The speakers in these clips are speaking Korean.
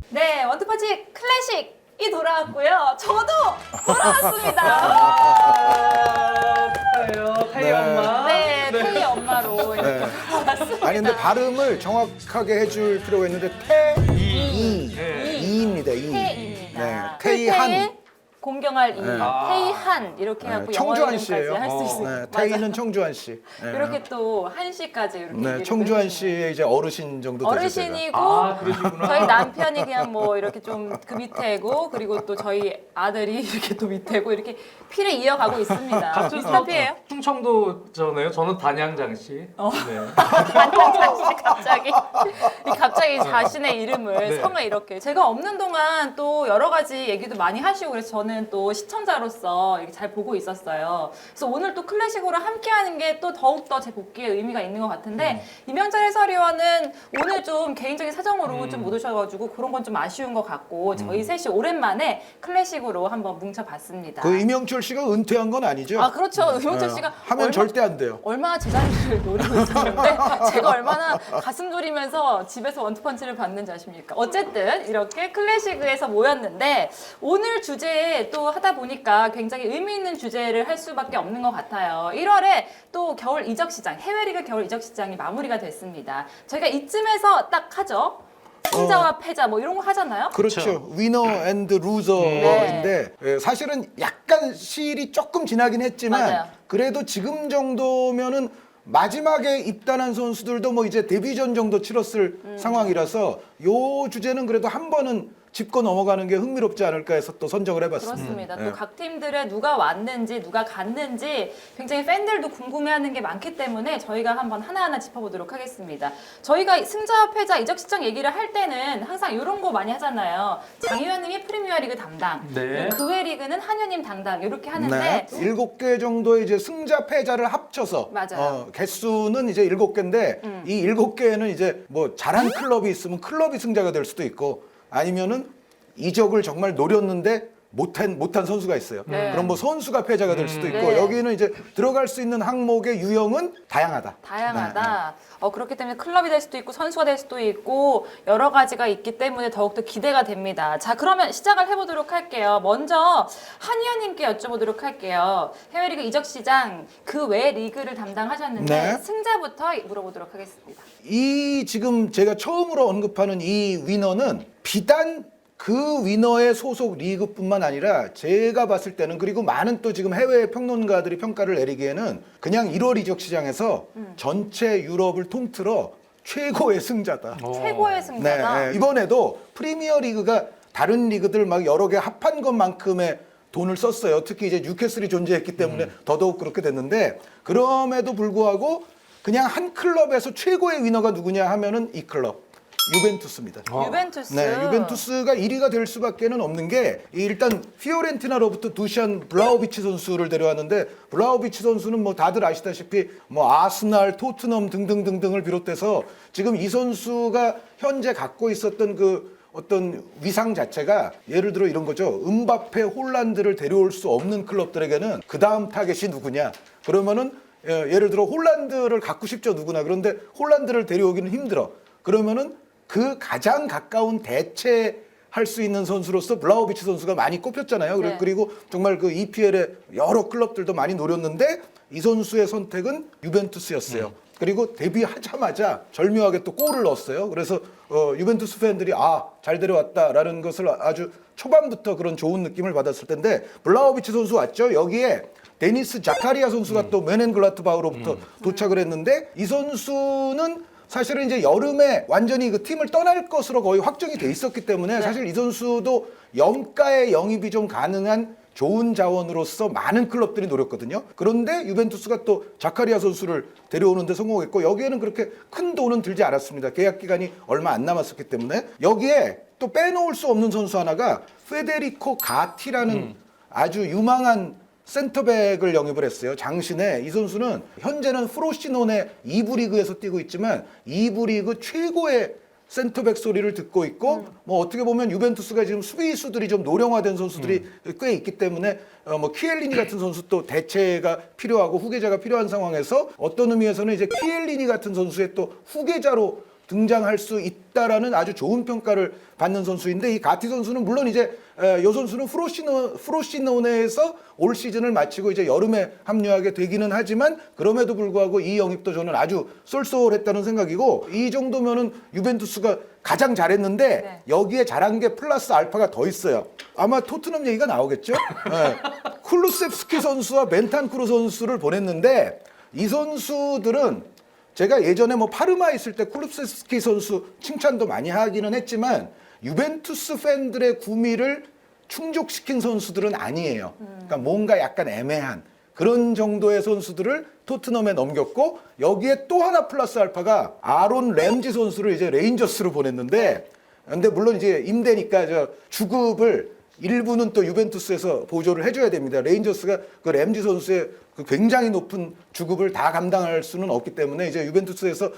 네, 원투펀치 클래식이 돌아왔고요. 저도 돌아왔습니다. 축하해요. 태희 엄마. 네, 태희 엄마로 이렇게 돌아왔습니다. 아니 근데 발음을 정확하게 해줄 필요가 있는데 태이 네. 이입니다. 이. 태희입니다. 네, 태희한. 공경할 이, 네. 태희한 이렇게 하고 영어 청주한 이름까지 씨예요. 할 수 있습니다. 네, 맞아요. 태희는 청주한 씨. 네. 이렇게 또 한씨까지 이렇게 네, 얘기를 청주한 해주시네요. 씨의 이제 어르신 정도 되죠. 제가. 어르신이고 그러시구나. 저희 남편이 그냥 뭐 이렇게 좀 그 밑에고 그리고 또 저희 아들이 이렇게 또 밑에고 이렇게 피를 이어가고 있습니다. 비슷한 피예요? 충청도잖아요. 저는 단양장씨. 네. 갑자기 자신의 이름을 네. 성을 이렇게 제가 없는 동안 또 여러 가지 얘기도 많이 하시고 그래서 저는 또 시청자로서 이렇게 잘 보고 있었어요. 그래서 오늘 또 클래식으로 함께하는 게 또 더욱더 제 복귀에 의미가 있는 것 같은데 이명철 해설위원은 오늘 좀 개인적인 사정으로 좀 못 오셔가지고 그런 건 좀 아쉬운 것 같고 저희 셋이 오랜만에 클래식으로 한번 뭉쳐봤습니다. 그 이명철 씨가 은퇴한 건 아니죠? 아 그렇죠. 이명철 네. 씨가 하면 절대 안 돼요. 얼마나 제 자리를 노리고 있었는데 제가 얼마나 가슴 졸이면서 집에서 원투펀치를 받는지 아십니까? 어쨌든 이렇게 클래식에서 모였는데 오늘 주제에 또 하다 보니까 굉장히 의미 있는 주제를 할 수밖에 없는 것 같아요. 1월에 또 겨울 이적 시장, 해외리그 겨울 이적 시장이 마무리가 됐습니다. 저희가 이쯤에서 딱 하죠. 승자와 패자 뭐 이런 거 하잖아요. 그렇죠. 위너 앤드 루저인데 사실은 약간 시일이 조금 지나긴 했지만 맞아요. 그래도 지금 정도면은 마지막에 입단한 선수들도 뭐 이제 데뷔전 정도 치렀을 상황이라서 요 주제는 그래도 한 번은 짚고 넘어가는 게 흥미롭지 않을까 해서 또 선정을 해봤습니다. 그렇습니다. 네. 또 각 팀들의 누가 왔는지 누가 갔는지 굉장히 팬들도 궁금해하는 게 많기 때문에 저희가 한번 하나하나 짚어보도록 하겠습니다. 저희가 승자와 패자 이적 시장 얘기를 할 때는 항상 이런 거 많이 하잖아요. 장희환님이 프리미어리그 담당, 네. 그리고 그 외 리그는 한현님 담당 이렇게 하는데 네. 7개 정도의 이제 승자 패자를 합쳐서 맞아요. 개수는 이제 7개인데 이 7개에는 이제 뭐 잘한 클럽이 있으면 클럽이 승자가 될 수도 있고 아니면은 이적을 정말 노렸는데 못한 선수가 있어요. 네. 그럼 뭐 선수가 패자가 될 수도 있고 네. 여기는 이제 들어갈 수 있는 항목의 유형은 다양하다. 다양하다. 그렇기 때문에 클럽이 될 수도 있고 선수가 될 수도 있고 여러 가지가 있기 때문에 더욱더 기대가 됩니다. 자, 그러면 시작을 해보도록 할게요. 먼저 한희연님께 여쭤보도록 할게요. 해외리그 이적 시장 그 외 리그를 담당하셨는데 네. 승자부터 물어보도록 하겠습니다. 이 지금 제가 처음으로 언급하는 이 위너는 비단 그 위너의 소속 리그뿐만 아니라 제가 봤을 때는 그리고 많은 또 지금 해외 평론가들이 평가를 내리기에는 그냥 1월 이적 시장에서 전체 유럽을 통틀어 최고의 승자다. 최고의 승자다. 네, 이번에도 프리미어 리그가 다른 리그들 막 여러 개 합한 것만큼의 돈을 썼어요. 특히 이제 뉴캐슬이 존재했기 때문에 더더욱 그렇게 됐는데 그럼에도 불구하고 그냥 한 클럽에서 최고의 위너가 누구냐 하면은 이 클럽. 유벤투스입니다. 유벤투스. 네, 유벤투스가 1위가 될 수밖에는 없는 게 일단 피오렌티나로부터 두시안 블라우비치 선수를 데려왔는데 블라우비치 선수는 뭐 다들 아시다시피 뭐 아스날, 토트넘 등등등등을 비롯해서 지금 이 선수가 현재 갖고 있었던 그 어떤 위상 자체가 예를 들어 이런 거죠. 음바페, 홀란드를 데려올 수 없는 클럽들에게는 그 다음 타겟이 누구냐? 그러면은 예를 들어 홀란드를 갖고 싶죠 누구나. 그런데 홀란드를 데려오기는 힘들어. 그러면은 그 가장 가까운 대체할 수 있는 선수로서 블라우비치 선수가 많이 꼽혔잖아요. 네. 그리고 정말 그 EPL의 여러 클럽들도 많이 노렸는데 이 선수의 선택은 유벤투스였어요. 그리고 데뷔하자마자 절묘하게 또 골을 넣었어요. 그래서 유벤투스 팬들이 잘 데려왔다라는 것을 아주 초반부터 그런 좋은 느낌을 받았을 텐데 블라우비치 선수 왔죠. 여기에 데니스 자카리아 선수가 또 메넨글라트바흐로부터 도착을 했는데 이 선수는 사실은 이제 여름에 완전히 그 팀을 떠날 것으로 거의 확정이 돼 있었기 때문에 사실 이 선수도 영가의 영입이 좀 가능한 좋은 자원으로서 많은 클럽들이 노렸거든요. 그런데 유벤투스가 또 자카리아 선수를 데려오는데 성공했고 여기에는 그렇게 큰 돈은 들지 않았습니다. 계약 기간이 얼마 안 남았었기 때문에 여기에 또 빼놓을 수 없는 선수 하나가 페데리코 가티라는 아주 유망한 센터백을 영입을 했어요. 장신에 이 선수는 현재는 프로시논의 2부 리그에서 뛰고 있지만 2부 리그 최고의 센터백 소리를 듣고 있고 뭐 어떻게 보면 유벤투스가 지금 수비수들이 좀 노령화된 선수들이 꽤 있기 때문에 뭐 키엘리니 같은 선수 또 대체가 필요하고 후계자가 필요한 상황에서 어떤 의미에서는 이제 키엘리니 같은 선수의 또 후계자로 등장할 수 있다라는 아주 좋은 평가를 받는 선수인데 이 가티 선수는 물론 이제 이 선수는 프로시노네에서 올 시즌을 마치고 이제 여름에 합류하게 되기는 하지만 그럼에도 불구하고 이 영입도 저는 아주 쏠쏠했다는 생각이고 이 정도면은 유벤투스가 가장 잘했는데 네. 여기에 잘한 게 플러스 알파가 더 있어요. 아마 토트넘 얘기가 나오겠죠. 네. 쿨루셉스키 선수와 벤탄쿠르 선수를 보냈는데 이 선수들은 제가 예전에 뭐 파르마 있을 때 쿨루셉스키 선수 칭찬도 많이 하기는 했지만 유벤투스 팬들의 구미를 충족시킨 선수들은 아니에요. 그러니까 뭔가 약간 애매한 그런 정도의 선수들을 토트넘에 넘겼고 여기에 또 하나 플러스 알파가 아론 램지 선수를 이제 레인저스로 보냈는데 근데 물론 이제 임대니까 저 주급을 일부는 또 유벤투스에서 보조를 해줘야 됩니다. 레인저스가 그 램지 선수의 그 굉장히 높은 주급을 다 감당할 수는 없기 때문에 이제 유벤투스에서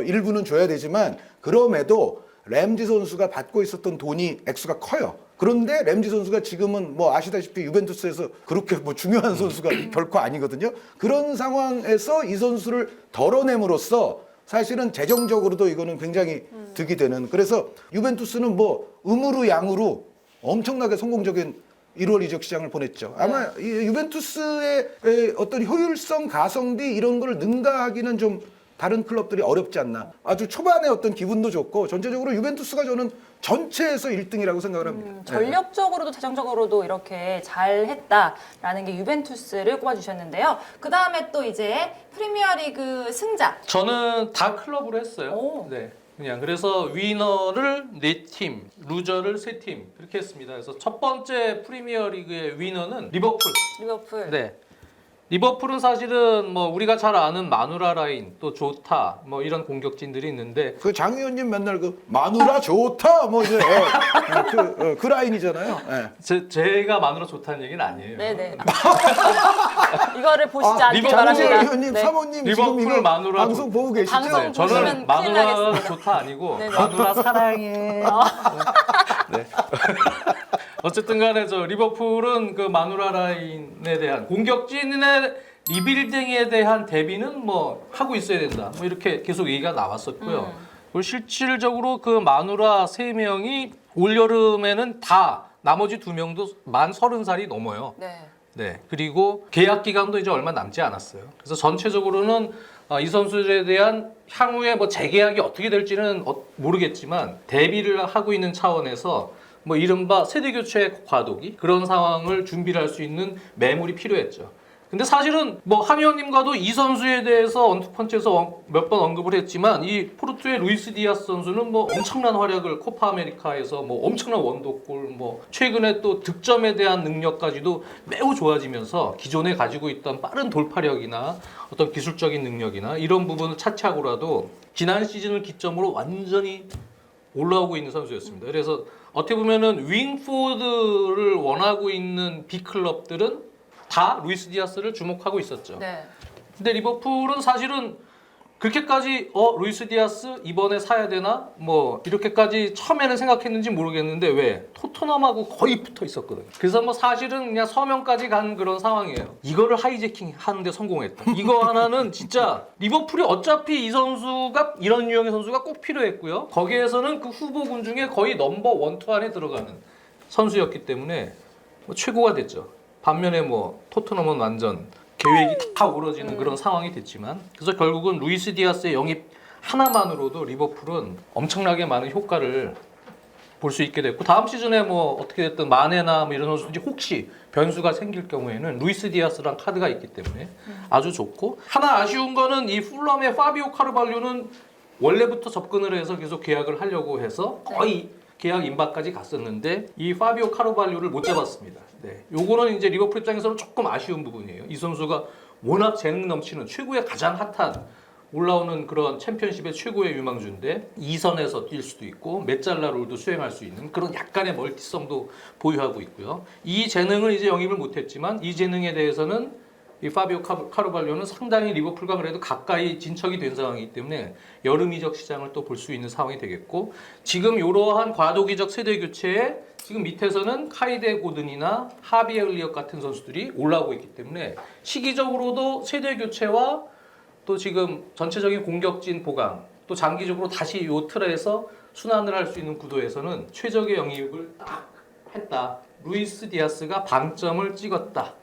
일부는 줘야 되지만 그럼에도 램지 선수가 받고 있었던 돈이 액수가 커요. 그런데 램지 선수가 지금은 뭐 아시다시피 유벤투스에서 그렇게 뭐 중요한 선수가 결코 아니거든요. 그런 상황에서 이 선수를 덜어냄으로써 사실은 재정적으로도 이거는 굉장히 득이 되는. 그래서 유벤투스는 뭐 음으로 양으로 엄청나게 성공적인 1월 이적 시장을 보냈죠. 아마 이 유벤투스의 어떤 효율성, 가성비 이런 걸 능가하기는 좀 다른 클럽들이 어렵지 않나. 아주 초반에 어떤 기분도 좋고 전체적으로 유벤투스가 저는 전체에서 1등이라고 생각을 합니다. 전력적으로도 재정적으로도 이렇게 잘했다라는 게 유벤투스를 꼽아주셨는데요. 그 다음에 또 이제 프리미어리그 승자. 저는 다 클럽으로 했어요. 오. 네. 그냥 그래서 위너를 4팀, 루저를 3팀 이렇게 했습니다. 그래서 첫 번째 프리미어리그의 위너는 리버풀. 리버풀. 네. 리버풀은 사실은 뭐 우리가 잘 아는 마누라 라인, 또 조타 뭐 이런 공격진들이 있는데 그 장 의원님 맨날 그 마누라 좋다 뭐 이제 그 라인이잖아요. 예. 제가 마누라 좋다는 얘기는 아니에요. 네네. 이거를 보시지 않길 리버풀 장 바랍니다. 의원님, 네. 사모님 리버풀 지금 이거 마누라 방송 보고 계시죠? 방송 네, 보시면 저는 큰일 마누라 나겠습니다. 좋다 아니고 네네. 마누라 사랑해. 네. 어쨌든 간에 저 리버풀은 그 마누라 라인에 대한 공격진의 리빌딩에 대한 대비는 뭐 하고 있어야 된다. 뭐 이렇게 계속 얘기가 나왔었고요. 그리고 실질적으로 그 마누라 3명이 올여름에는 다 나머지 2명도 만 30살이 넘어요. 네. 네. 그리고 계약 기간도 이제 얼마 남지 않았어요. 그래서 전체적으로는 이 선수들에 대한 향후에 뭐 재계약이 어떻게 될지는 모르겠지만 대비를 하고 있는 차원에서 뭐 이른바 세대 교체 과도기 그런 상황을 준비를 할 수 있는 매물이 필요했죠. 근데 사실은 뭐 한 의원님과도 이 선수에 대해서 언투펀치에서 몇 번 언급을 했지만 이 포르투의 루이스 디아스 선수는 뭐 엄청난 활약을 코파 아메리카에서 뭐 엄청난 원더골 뭐 최근에 또 득점에 대한 능력까지도 매우 좋아지면서 기존에 가지고 있던 빠른 돌파력이나 어떤 기술적인 능력이나 이런 부분을 차치하고라도 지난 시즌을 기점으로 완전히 올라오고 있는 선수였습니다. 그래서 어떻게 보면은 윙포드를 원하고 있는 빅클럽들은 다 루이스 디아스를 주목하고 있었죠. 네. 근데 리버풀은 사실은 그렇게까지 루이스 디아스 이번에 사야 되나? 뭐 이렇게까지 처음에는 생각했는지 모르겠는데 왜? 토트넘하고 거의 붙어 있었거든요. 그래서 뭐 사실은 그냥 서명까지 간 그런 상황이에요. 이거를 하이제킹 하는데 성공했다. 이거 하나는 진짜 리버풀이 어차피 이 선수가 이런 유형의 선수가 꼭 필요했고요. 거기에서는 그 후보군 중에 거의 넘버 1, 2 안에 들어가는 선수였기 때문에 뭐 최고가 됐죠. 반면에 뭐 토트넘은 완전 계획이 다 오러지는 그런 상황이 됐지만 그래서 결국은 루이스 디아스의 영입 하나만으로도 리버풀은 엄청나게 많은 효과를 볼 수 있게 됐고 다음 시즌에 뭐 어떻게 됐든 마네나 뭐 이런 선수들이 혹시 변수가 생길 경우에는 루이스 디아스랑 카드가 있기 때문에 아주 좋고 하나 아쉬운 거는 이 풀럼의 파비오 카르발료는 원래부터 접근을 해서 계속 계약을 하려고 해서 거의 계약 임박까지 갔었는데 이 파비오 카르발료를 못 잡았습니다. 네, 요거는 이제 리버풀 입장에서는 조금 아쉬운 부분이에요. 이 선수가 워낙 재능 넘치는 최고의 가장 핫한 올라오는 그런 챔피언십의 최고의 유망주인데 2선에서 뛸 수도 있고 메잘라 롤도 수행할 수 있는 그런 약간의 멀티성도 보유하고 있고요. 이 재능을 이제 영입을 못했지만 이 재능에 대해서는 이 파비오 카르발료는 상당히 리버풀과 그래도 가까이 진척이 된 상황이기 때문에 여름 이적 시장을 또 볼 수 있는 상황이 되겠고 지금 이러한 과도기적 세대 교체에 지금 밑에서는 카이데 고든이나 하비에 을리엇 같은 선수들이 올라오고 있기 때문에 시기적으로도 세대 교체와 또 지금 전체적인 공격진 보강 또 장기적으로 다시 이 틀에서 순환을 할 수 있는 구도에서는 최적의 영입을 딱 했다. 루이스 디아스가 방점을 찍었다.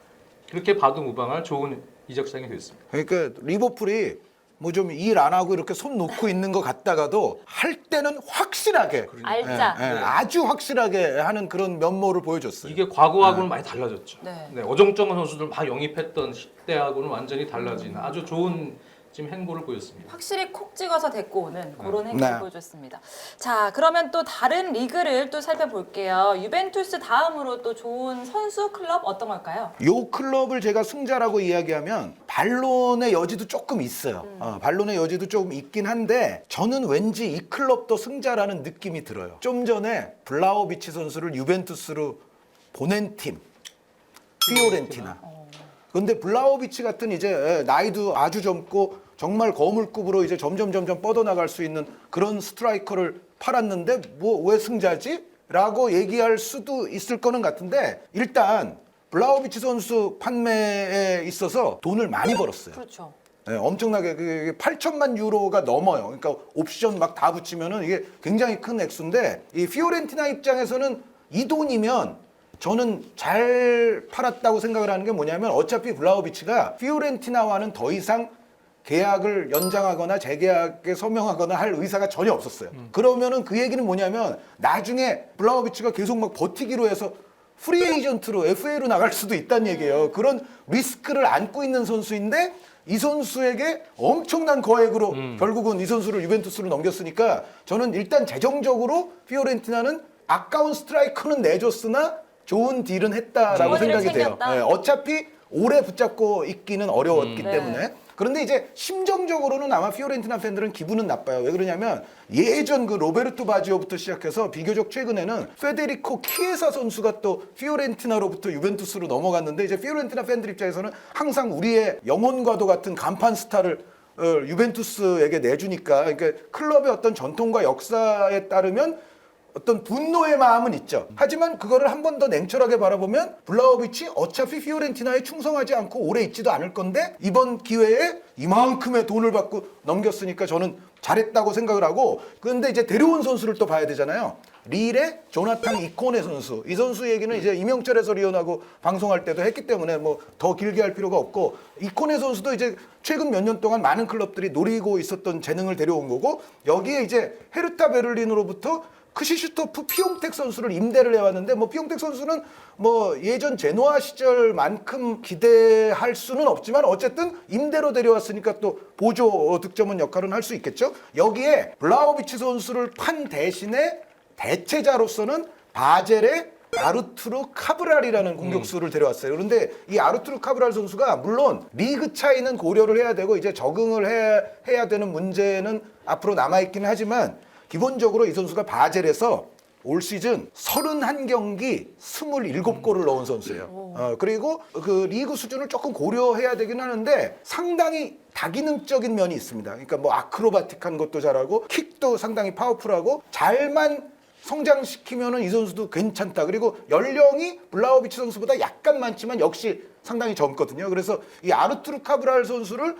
그렇게 봐도 무방할 좋은 이적 시장이 됐습니다. 그러니까 리버풀이 뭐 좀 일 안 하고 이렇게 손 놓고 있는 것 같다가도 할 때는 확실하게 알짜. 아주 확실하게 하는 그런 면모를 보여줬어요. 이게 과거하고는 많이 달라졌죠. 네. 어정쩡한 선수들 막 영입했던 시대하고는 완전히 달라진 아주 좋은 지금 행보를 보였습니다. 확실히 콕 찍어서 데리고 오는 그런 행보 네. 보여줬습니다. 자, 그러면 또 다른 리그를 또 살펴볼게요. 유벤투스 다음으로 또 좋은 선수 클럽 어떤 걸까요? 요 클럽을 제가 승자라고 이야기하면 반론의 여지도 조금 있어요. 반론의 여지도 조금 있긴 한데 저는 왠지 이 클럽도 승자라는 느낌이 들어요. 좀 전에 블라호비치 선수를 유벤투스로 보낸 팀 피오렌티나. 근데 블라호비치 같은 이제 나이도 아주 젊고 정말 거물급으로 이제 점점 뻗어나갈 수 있는 그런 스트라이커를 팔았는데 뭐 왜 승자지? 라고 얘기할 수도 있을 거는 같은데 일단 블라호비치 선수 판매에 있어서 돈을 많이 벌었어요. 그렇죠. 네, 엄청나게 그게 8천만 유로가 넘어요. 그러니까 옵션 막 다 붙이면은 이게 굉장히 큰 액수인데 이 피오렌티나 입장에서는 이 돈이면 저는 잘 팔았다고 생각을 하는 게 뭐냐면 어차피 블라호비치가 피오렌티나와는 더 이상 계약을 연장하거나 재계약에 서명하거나 할 의사가 전혀 없었어요. 그러면은 그 얘기는 뭐냐면 나중에 블라호비치가 계속 막 버티기로 해서 프리 에이전트로 FA로 나갈 수도 있다는 얘기예요. 그런 리스크를 안고 있는 선수인데 이 선수에게 엄청난 거액으로 결국은 이 선수를 유벤투스로 넘겼으니까 저는 일단 재정적으로 피오렌티나는 아까운 스트라이커는 내줬으나 좋은 딜은 했다라고 주머니를 생각이 돼요. 챙겼다. 네, 어차피 오래 붙잡고 있기는 어려웠기 네. 때문에. 그런데 이제 심정적으로는 아마 피오렌티나 팬들은 기분은 나빠요. 왜 그러냐면 예전 그 로베르토 바지오부터 시작해서 비교적 최근에는 페데리코 키에사 선수가 또 피오렌티나로부터 유벤투스로 넘어갔는데 이제 피오렌티나 팬들 입장에서는 항상 우리의 영혼과도 같은 간판 스타를 유벤투스에게 내주니까 그러니까 클럽의 어떤 전통과 역사에 따르면 어떤 분노의 마음은 있죠. 하지만 그거를 한 번 더 냉철하게 바라보면 블라호비치 어차피 피오렌티나에 충성하지 않고 오래 있지도 않을 건데 이번 기회에 이만큼의 돈을 받고 넘겼으니까 저는 잘했다고 생각을 하고 그런데 이제 데려온 선수를 또 봐야 되잖아요. 릴의 조나탄 이코네 선수. 이 선수 얘기는 이제 이명철 해설위원하고 방송할 때도 했기 때문에 뭐 더 길게 할 필요가 없고 이코네 선수도 이제 최근 몇 년 동안 많은 클럽들이 노리고 있었던 재능을 데려온 거고 여기에 이제 헤르타 베를린으로부터 크시슈토프 피용텍 선수를 임대를 해왔는데 뭐 피용텍 선수는 뭐 예전 제노아 시절만큼 기대할 수는 없지만 어쨌든 임대로 데려왔으니까 또 보조 득점은 역할은 할 수 있겠죠. 여기에 블라호비치 선수를 판 대신에 대체자로서는 바젤의 아르투르 카브랄이라는 공격수를 데려왔어요. 그런데 이 아르투르 카브랄 선수가 물론 리그 차이는 고려를 해야 되고 이제 적응을 해야 되는 문제는 앞으로 남아있기는 하지만 기본적으로 이 선수가 바젤에서 올 시즌 31경기 27골을 넣은 선수예요. 그리고 그 리그 수준을 조금 고려해야 되긴 하는데 상당히 다기능적인 면이 있습니다. 그러니까 뭐 아크로바틱한 것도 잘하고 킥도 상당히 파워풀하고 잘만 성장시키면은 이 선수도 괜찮다. 그리고 연령이 블라호비치 선수보다 약간 많지만 역시 상당히 젊거든요. 그래서 이 아르투르 카브랄 선수를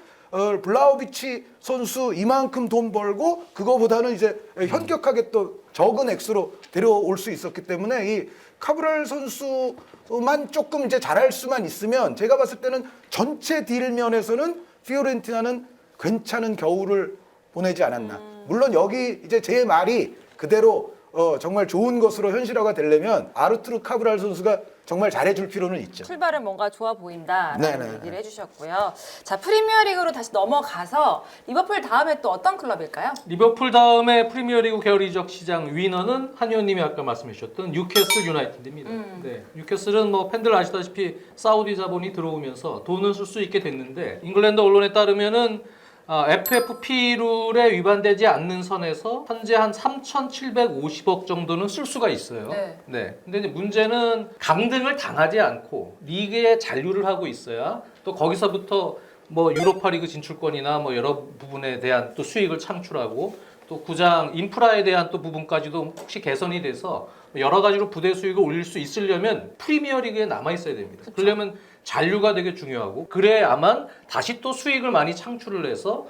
블라호비치 선수 이만큼 돈 벌고 그거보다는 이제 현격하게 또 적은 액수로 데려올 수 있었기 때문에 이 카브랄 선수만 조금 이제 잘할 수만 있으면 제가 봤을 때는 전체 딜 면에서는 피오렌티나는 괜찮은 겨울을 보내지 않았나. 물론 여기 이제 제 말이 그대로 정말 좋은 것으로 현실화가 되려면 아르투르 카브랄 선수가 정말 잘해줄 필요는 있죠. 출발은 뭔가 좋아 보인다라는 네네. 얘기를 해주셨고요. 자, 프리미어리그로 다시 넘어가서 리버풀 다음에 또 어떤 클럽일까요? 리버풀 다음에 프리미어리그 겨울 이적 시장 위너는 한 의원님이 아까 말씀해 주셨던 뉴캐슬 유나이티드입니다. 네, 뉴캐슬은 뭐 팬들 아시다시피 사우디 자본이 들어오면서 돈을 쓸 수 있게 됐는데 잉글랜드 언론에 따르면은 FFP 룰에 위반되지 않는 선에서 현재 한 3,750억 정도는 쓸 수가 있어요. 네. 근데 이제 문제는 강등을 당하지 않고 리그에 잔류를 하고 있어야 또 거기서부터 뭐 유로파리그 진출권이나 뭐 여러 부분에 대한 또 수익을 창출하고 또 구장 인프라에 대한 또 부분까지도 혹시 개선이 돼서 여러 가지로 부대 수익을 올릴 수 있으려면 프리미어리그에 남아 있어야 됩니다. 그러려면 잔류가 되게 중요하고 그래야만 다시 또 수익을 많이 창출을 해서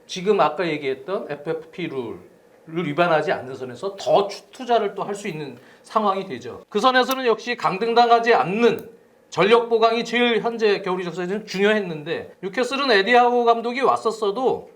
지금 아까 얘기했던 FFP 룰을 위반하지 않는 선에서 더 투자를 또 할 수 있는 상황이 되죠. 그 선에서는 역시 강등당하지 않는 전력 보강이 제일 현재 겨울이 적세는 중요했는데 뉴캐슬은 에디 하우 감독이 왔었어도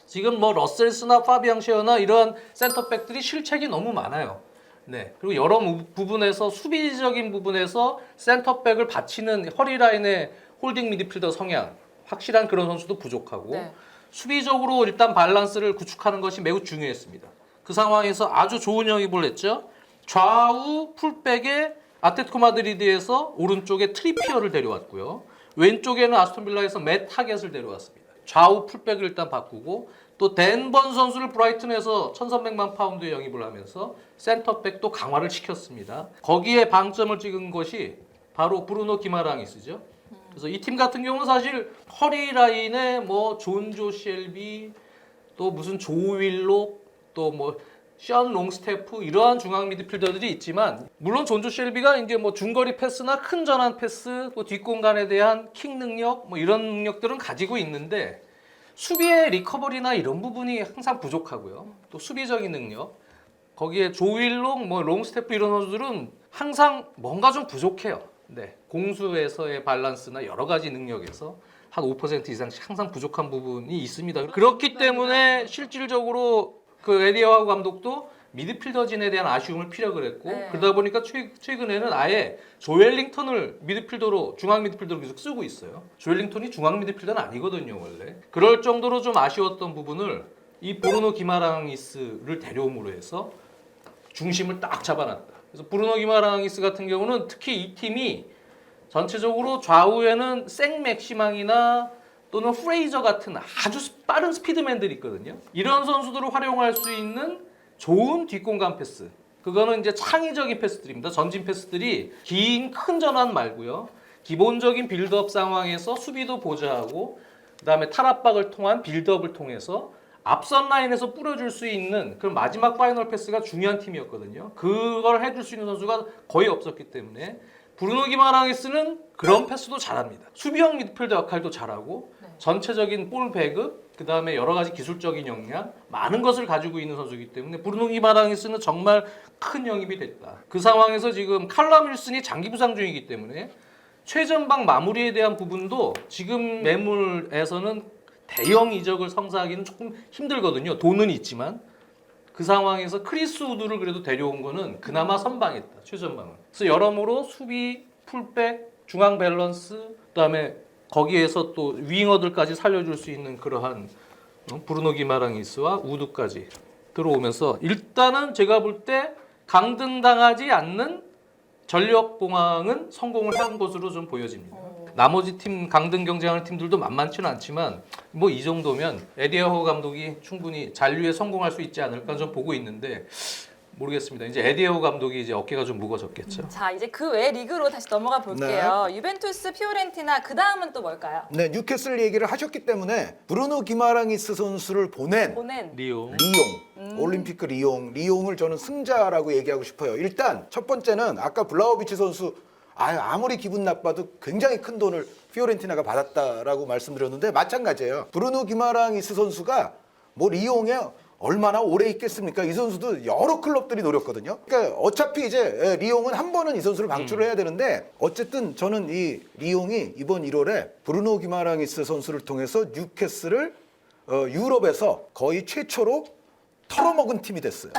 지금 뭐 러셀스나 파비앙 셰어나 이러한 센터백들이 실책이 너무 많아요. 네. 그리고 여러 부분에서 수비적인 부분에서 센터백을 받치는 허리 라인의 홀딩 미드필더 성향 확실한 그런 선수도 부족하고 네. 수비적으로 일단 밸런스를 구축하는 것이 매우 중요했습니다. 그 상황에서 아주 좋은 영입을 했죠. 좌우 풀백에 아틀레티코 마드리드에서 오른쪽에 트리피어를 데려왔고요. 왼쪽에는 아스톤빌라에서 맷 타겟을 데려왔습니다. 좌우 풀백을 일단 바꾸고 또 댄번 선수를 브라이튼에서 1,300만 파운드에 영입을 하면서 센터백도 강화를 시켰습니다. 거기에 방점을 찍은 것이 바로 브루노 기마랑이스죠. 그래서 이 팀 같은 경우는 사실 허리 라인에 뭐 존조 셸비 또 무슨 조윌로 또 뭐 션 롱스태프 이러한 중앙 미드필더들이 있지만 물론 존조 셸비가 이제 뭐 중거리 패스나 큰 전환 패스 또 뒷공간에 대한 킥 능력 뭐 이런 능력들은 가지고 있는데 수비의 리커버리나 이런 부분이 항상 부족하고요. 또 수비적인 능력 거기에 조윌록 뭐 롱스태프 이런 선수들은 항상 뭔가 좀 부족해요. 네. 공수에서의 밸런스나 여러 가지 능력에서 한 5% 이상씩 항상 부족한 부분이 있습니다. 그렇기 때문에 실질적으로 그 에디 하우 감독도 미드필더진에 대한 아쉬움을 피력을 했고 네. 그러다 보니까 최근에는 아예 조엘링턴을 미드필더로 중앙 미드필더로 계속 쓰고 있어요. 조엘링턴이 중앙 미드필더는 아니거든요 원래. 그럴 정도로 좀 아쉬웠던 부분을 이 브루노 기마랑이스를 데려옴으로 해서 중심을 딱 잡아놨다. 그래서 브루노 기마랑이스 같은 경우는 특히 이 팀이 전체적으로 좌우에는 생 맥시망이나 또는 프레이저 같은 아주 빠른 스피드맨들이 있거든요. 이런 선수들을 활용할 수 있는 좋은 뒷공간 패스. 그거는 이제 창의적인 패스들입니다. 전진 패스들이 긴 큰 전환 말고요. 기본적인 빌드업 상황에서 수비도 보좌하고 그다음에 탈압박을 통한 빌드업을 통해서 앞선 라인에서 뿌려줄 수 있는 그 마지막 파이널 패스가 중요한 팀이었거든요. 그걸 해줄 수 있는 선수가 거의 없었기 때문에 브루노 기마랑이스는 그런 패스도 잘합니다. 수비형 미드필더 역할도 잘하고 전체적인 볼 배급, 그 다음에 여러 가지 기술적인 역량, 많은 것을 가지고 있는 선수이기 때문에 브루노 기마랑이스는 정말 큰 영입이 됐다. 그 상황에서 지금 칼럼 윌슨이 장기 부상 중이기 때문에 최전방 마무리에 대한 부분도 지금 매물에서는 대형 이적을 성사하기는 조금 힘들거든요. 돈은 있지만 그 상황에서 크리스 우드를 그래도 데려온 거는 그나마 선방했다. 최전방은. 그래서 여러모로 수비, 풀백, 중앙 밸런스, 그다음에 거기에서 또 윙어들까지 살려줄 수 있는 그러한 브루노 기마랑이스와 우드까지 들어오면서 일단은 제가 볼 때 강등당하지 않는 전력 봉황은 성공을 한 것으로 좀 보여집니다. 나머지 팀 강등 경쟁하는 팀들도 만만치는 않지만 뭐 이 정도면 에디 하우 감독이 충분히 잔류에 성공할 수 있지 않을까 좀 보고 있는데 모르겠습니다. 이제 에디 하우 감독이 이제 어깨가 좀 무거워졌겠죠. 자, 이제 그 외 리그로 다시 넘어가 볼게요. 유벤투스, 피오렌티나, 그 다음은 또 뭘까요? 네, 뉴캐슬 얘기를 하셨기 때문에 브루노 기마랑이스 선수를 보낸 리옹. 올림피크 리옹을 저는 승자라고 얘기하고 싶어요. 일단 첫 번째는 아까 블라호비치 선수 아무리 기분 나빠도 굉장히 큰 돈을 피오렌티나가 받았다라고 말씀드렸는데 마찬가지예요. 브루노 기마랑이스 선수가 뭐 리옹에 얼마나 오래 있겠습니까? 이 선수도 여러 클럽들이 노렸거든요. 그러니까 어차피 이제 리옹은 한 번은 이 선수를 방출을 해야 되는데 어쨌든 저는 이 리옹이 이번 1월에 브루노 기마랑이스 선수를 통해서 뉴캐슬을 유럽에서 거의 최초로 털어먹은 팀이 됐어요.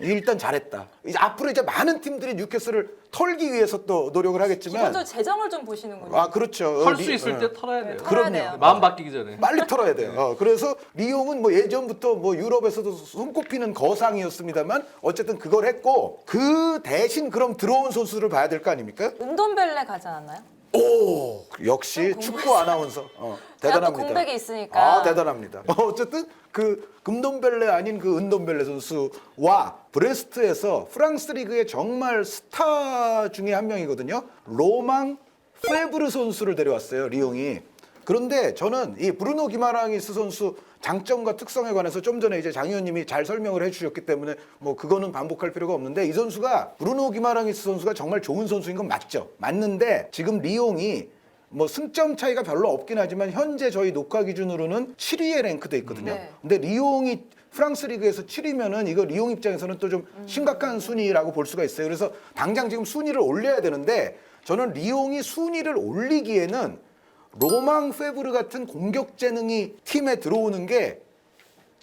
일단 잘했다. 이제 앞으로 이제 많은 팀들이 뉴캐슬을 털기 위해서 또 노력을 하겠지만 기본적으로 재정을 좀 보시는군요. 아 그렇죠. 털 수 있을 때 털어야 돼요. 털어야 돼요. 마음 바뀌기 전에. 빨리 털어야 돼요. 그래서 리옹은 뭐 예전부터 뭐 유럽에서도 손꼽히는 거상이었습니다만 어쨌든 그걸 했고 그 대신 그럼 들어온 선수를 봐야 될 거 아닙니까? 은돈벨레 가지 않았나요? 오 역시 축구 아나운서 제가 또 대단합니다. 공백이 있으니까. 대단합니다. 어쨌든 그 금돈벨레 아닌 그 은돈벨레 선수와 브레스트에서 프랑스 리그의 정말 스타 중에 한 명이거든요. 로망 페브르 선수를 데려왔어요. 리옹이. 그런데 저는 이 브루노 기마랑이스 선수 장점과 특성에 관해서 좀 전에 이제 장 의원님이 잘 설명을 해주셨기 때문에 뭐 그거는 반복할 필요가 없는데 이 선수가 브루노 기마랑이스 선수가 정말 좋은 선수인 건 맞죠. 맞는데 지금 리옹이 뭐 승점 차이가 별로 없긴 하지만 현재 저희 녹화 기준으로는 7위에 랭크돼 있거든요. 네. 근데 리옹이 프랑스 리그에서 7위면은 이거 리옹 입장에서는 또 좀 심각한 순위라고 볼 수가 있어요. 그래서 당장 지금 순위를 올려야 되는데 저는 리옹이 순위를 올리기에는 로망 페브르 같은 공격 재능이 팀에 들어오는 게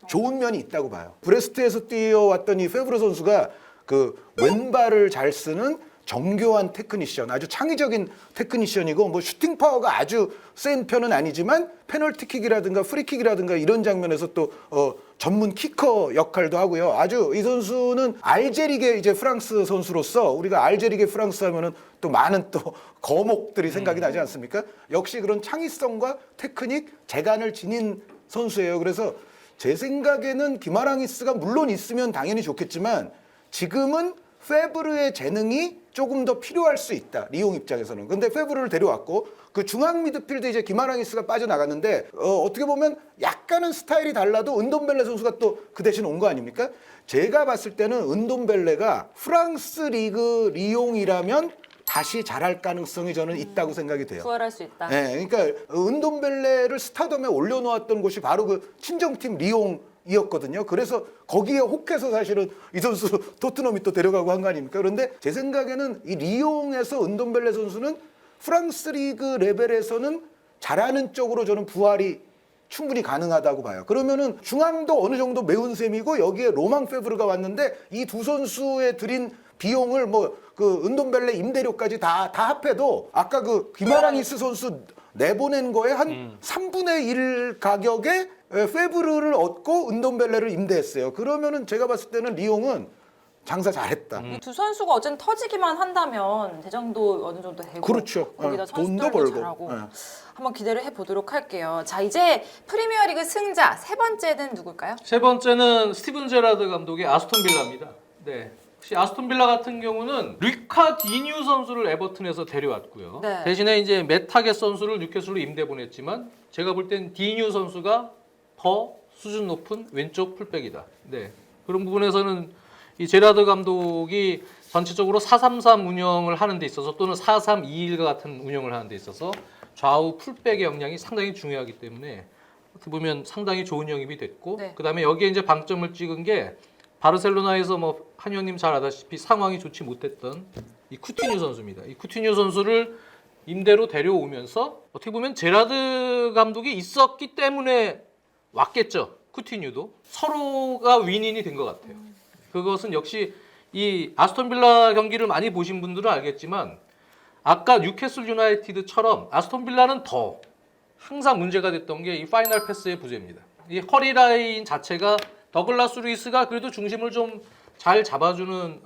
좋은 면이 있다고 봐요. 브레스트에서 뛰어왔던 이 페브르 선수가 그 왼발을 잘 쓰는 정교한 테크니션, 아주 창의적인 테크니션이고 뭐 슈팅 파워가 아주 센 편은 아니지만 페널티킥이라든가 프리킥이라든가 이런 장면에서 또 전문 키커 역할도 하고요. 아주 이 선수는 알제리계 이제 프랑스 선수로서 우리가 알제리계 프랑스 하면은 또 많은 또 거목들이 생각이 나지 않습니까? 역시 그런 창의성과 테크닉, 재간을 지닌 선수예요. 그래서 제 생각에는 기마랑이스가 물론 있으면 당연히 좋겠지만 지금은 페브르의 재능이 조금 더 필요할 수 있다. 리옹 입장에서는. 근데 페브르를 데려왔고 그 중앙 미드필드 이제 기마랑이스가 빠져나갔는데 어떻게 보면 약간은 스타일이 달라도 은돔벨레 선수가 또 그 대신 온 거 아닙니까? 제가 봤을 때는 은돔벨레가 프랑스 리그 리옹이라면 다시 잘할 가능성이 저는 있다고 생각이 돼요. 부활할 수 있다. 네, 그러니까 은돔벨레를 스타덤에 올려놓았던 곳이 바로 그 친정팀 리옹이었거든요. 그래서 거기에 혹해서 사실은 이 선수 토트넘이 또 데려가고 한 거 아닙니까? 그런데 제 생각에는 이 리옹에서 은돔벨레 선수는 프랑스 리그 레벨에서는 잘하는 쪽으로 저는 부활이 충분히 가능하다고 봐요. 그러면은 중앙도 어느 정도 메운 셈이고 여기에 로망 페브르가 왔는데 이 두 선수에 들인 비용을 뭐 그 은돔벨레 임대료까지 다 합해도 아까 그 기마랑이스 선수 내보낸 거에 한 3분의 1 가격에 페브르를 얻고 은돔벨레를 임대했어요. 그러면은 제가 봤을 때는 리옹은 장사 잘했다. 두 선수가 어쨌든 터지기만 한다면 대정도 어느 정도 되고 그렇죠. 거기다 돈도 선수들도 벌고. 잘하고 네. 한번 기대를 해보도록 할게요. 자, 이제 프리미어리그 승자 세 번째는 누굴까요? 세 번째는 스티븐 제라드 감독의 아스톤 빌라입니다. 네. 혹시 아스톤 빌라 같은 경우는 루카 디뉴 선수를 에버튼에서 데려왔고요. 네. 대신에 이제 메타겟 선수를 뉴캐슬로 임대 보냈지만 제가 볼 땐 디뉴 선수가 더 수준 높은 왼쪽 풀백이다. 네. 그런 부분에서는 이 제라드 감독이 전체적으로 4-3-3 운영을 하는 데 있어서 또는 4-3-2-1 같은 운영을 하는 데 있어서 좌우 풀백의 역량이 상당히 중요하기 때문에 어떻게 보면 상당히 좋은 영입이 됐고 네. 그다음에 여기에 이제 방점을 찍은 게 바르셀로나에서 뭐 한 의원님 잘 아다시피 상황이 좋지 못했던 이 쿠티뉴 선수입니다. 이 쿠티뉴 선수를 임대로 데려오면서 어떻게 보면 제라드 감독이 있었기 때문에 왔겠죠. 쿠티뉴도 서로가 윈윈이 된 것 같아요. 그것은 역시 이 아스톤 빌라 경기를 많이 보신 분들은 알겠지만 아까 뉴캐슬 유나이티드처럼 아스톤 빌라는 더 항상 문제가 됐던 게 이 파이널 패스의 부재입니다. 이 허리 라인 자체가 더글라스 루이스가 그래도 중심을 좀 잘 잡아주는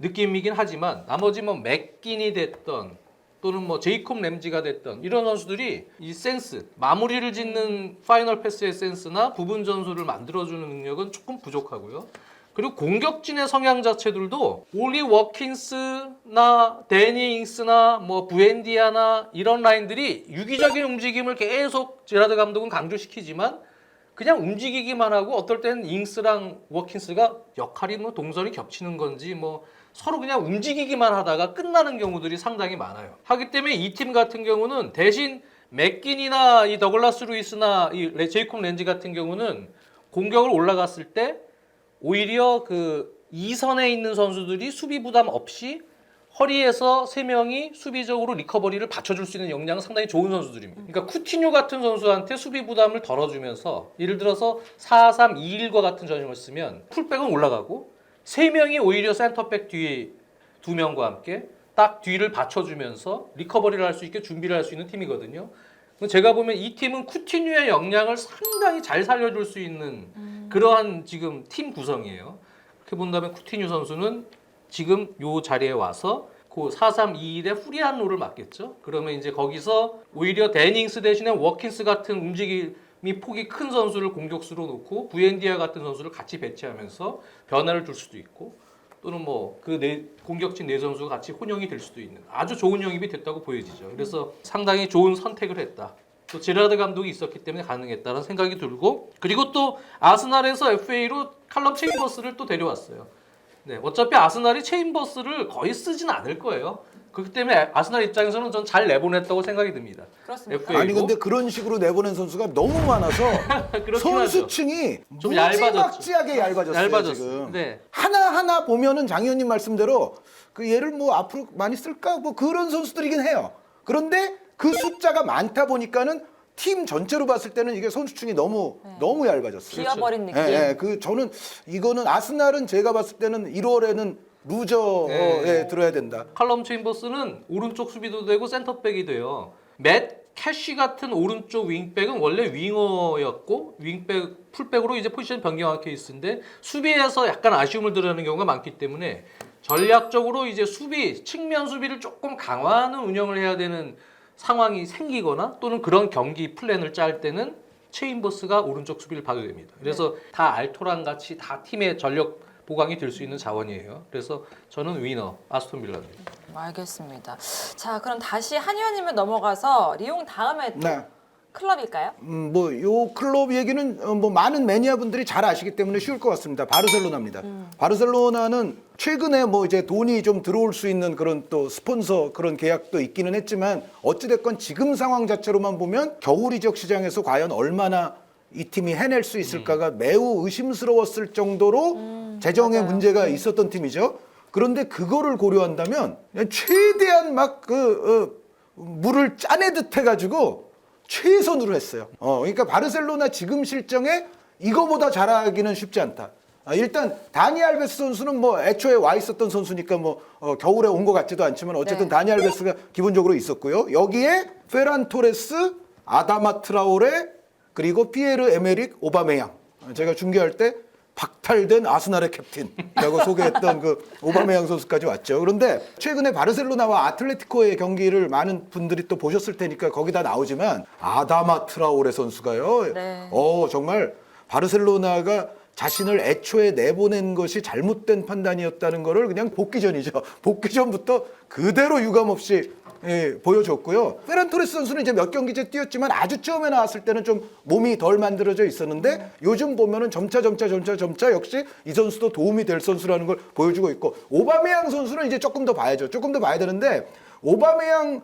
느낌이긴 하지만 나머지 뭐 맥긴이 됐던 또는 뭐 제이콥 램지가 됐던 이런 선수들이 이 센스, 마무리를 짓는 파이널 패스의 센스나 부분 전술을 만들어주는 능력은 조금 부족하고요. 그리고 공격진의 성향 자체들도 올리 워킨스나 데니 잉스나 뭐 부엔디아나 이런 라인들이 유기적인 움직임을 계속 제라드 감독은 강조시키지만 그냥 움직이기만 하고 어떨 때는 잉스랑 워킨스가 역할이 뭐 동선이 겹치는 건지 뭐 서로 그냥 움직이기만 하다가 끝나는 경우들이 상당히 많아요. 하기 때문에 이 팀 같은 경우는 대신 맥긴이나 이 더글라스 루이스나 이 제이콥 렌지 같은 경우는 공격을 올라갔을 때 오히려 그 2선에 있는 선수들이 수비 부담 없이 허리에서 3명이 수비적으로 리커버리를 받쳐줄 수 있는 역량은 상당히 좋은 선수들입니다. 그러니까 쿠티뉴 같은 선수한테 수비 부담을 덜어주면서 예를 들어서 4-3-2-1과 같은 전형을 쓰면 풀백은 올라가고 3명이 오히려 센터백 뒤에 2명과 함께 딱 뒤를 받쳐주면서 리커버리를 할 수 있게 준비를 할 수 있는 팀이거든요. 제가 보면 이 팀은 쿠티뉴의 역량을 상당히 잘 살려줄 수 있는 그러한 지금 팀 구성이에요. 그렇게 본다면 쿠티뉴 선수는 지금 요 자리에 와서 그 4-3-2-1의 후리한 롤을 맡겠죠. 그러면 이제 거기서 오히려 데닝스 대신에 워킨스 같은 움직임이 폭이 큰 선수를 공격수로 놓고 부엔디아 같은 선수를 같이 배치하면서 변화를 줄 수도 있고 또는 뭐 그 공격진 네 선수가 같이 혼용이 될 수도 있는 아주 좋은 영입이 됐다고 보여지죠. 그래서 상당히 좋은 선택을 했다. 또 제라드 감독이 있었기 때문에 가능했다는 생각이 들고 그리고 또 아스날에서 FA로 칼럼 체인버스를 또 데려왔어요. 네, 어차피 아스날이 체인버스를 거의 쓰진 않을 거예요. 그렇기 때문에 아스날 입장에서는 전 잘 내보냈다고 생각이 듭니다. 그렇습니까? FA 고. 아니 근데 그런 식으로 내보낸 선수가 너무 많아서 그렇긴 하죠. 선수층이 좀 얇아졌죠. 무지막지하게 얇아졌어요. 얇아졌어요. 지금. 네. 하나 보면은 장 의원님 말씀대로 그 얘를 뭐 앞으로 많이 쓸까 뭐 그런 선수들이긴 해요. 그런데 그 숫자가 많다 보니까는 팀 전체로 봤을 때는 이게 선수층이 너무 얇아졌어요. 비어버린 느낌. 그 저는 이거는 아스날은 제가 봤을 때는 1월에는 루저에 네. 들어야 된다. 칼럼 체인버스는 오른쪽 수비도 되고 센터백이 돼요. 맷 캐시 같은 오른쪽 윙백은 원래 윙어였고 윙백 풀백으로 이제 포지션 변경한 케이스인데 수비에서 약간 아쉬움을 드러내는 경우가 많기 때문에 전략적으로 이제 수비 측면 수비를 조금 강화하는 운영을 해야 되는 상황이 생기거나 또는 그런 경기 플랜을 짤 때는 체인버스가 오른쪽 수비를 봐도 됩니다. 그래서 다 알토란 같이 다 팀의 전력 보강이 될 수 있는 자원이에요. 그래서 저는 위너 아스톤 빌라입니다. 알겠습니다. 자, 그럼 다시 한 의원님을 넘어가서 리옹 다음에 또 네. 클럽일까요? 뭐 요 클럽 얘기는 뭐 많은 매니아 분들이 잘 아시기 때문에 쉬울 것 같습니다. 바르셀로나입니다. 바르셀로나는 최근에 뭐 이제 돈이 좀 들어올 수 있는 그런 또 스폰서 그런 계약도 있기는 했지만 어찌됐건 지금 상황 자체로만 보면 겨울 이적 시장에서 과연 얼마나 이 팀이 해낼 수 있을까가 매우 의심스러웠을 정도로 재정에 맞아요. 문제가 있었던 팀이죠. 그런데 그거를 고려한다면 그냥 최대한 막 물을 짜내듯 해가지고 최선으로 했어요. 그러니까 바르셀로나 지금 실정에 이거보다 잘하기는 쉽지 않다. 일단 다니 알베스 선수는 뭐 애초에 와 있었던 선수니까 뭐 겨울에 온 것 같지도 않지만 어쨌든 네. 다니 알베스가 기본적으로 있었고요. 여기에 페란 토레스, 아다마 트라오레 그리고 피에르 에메릭 오바메양. 제가 중계할 때 박탈된 아스날의 캡틴이라고 소개했던 그 오바메양 선수까지 왔죠. 그런데 최근에 바르셀로나와 아틀레티코의 경기를 많은 분들이 또 보셨을 테니까 거기다 나오지만 아다마 트라오레 선수가요. 네. 정말 바르셀로나가 자신을 애초에 내보낸 것이 잘못된 판단이었다는 거를 그냥 복귀 전이죠. 복귀 전부터 그대로 유감없이 보여줬고요. 페란 토레스 선수는 이제 몇 경기째 뛰었지만 아주 처음에 나왔을 때는 좀 몸이 덜 만들어져 있었는데 요즘 보면은 점차 역시 이 선수도 도움이 될 선수라는 걸 보여주고 있고 오바메양 선수는 이제 조금 더 봐야죠. 조금 더 봐야 되는데 오바메양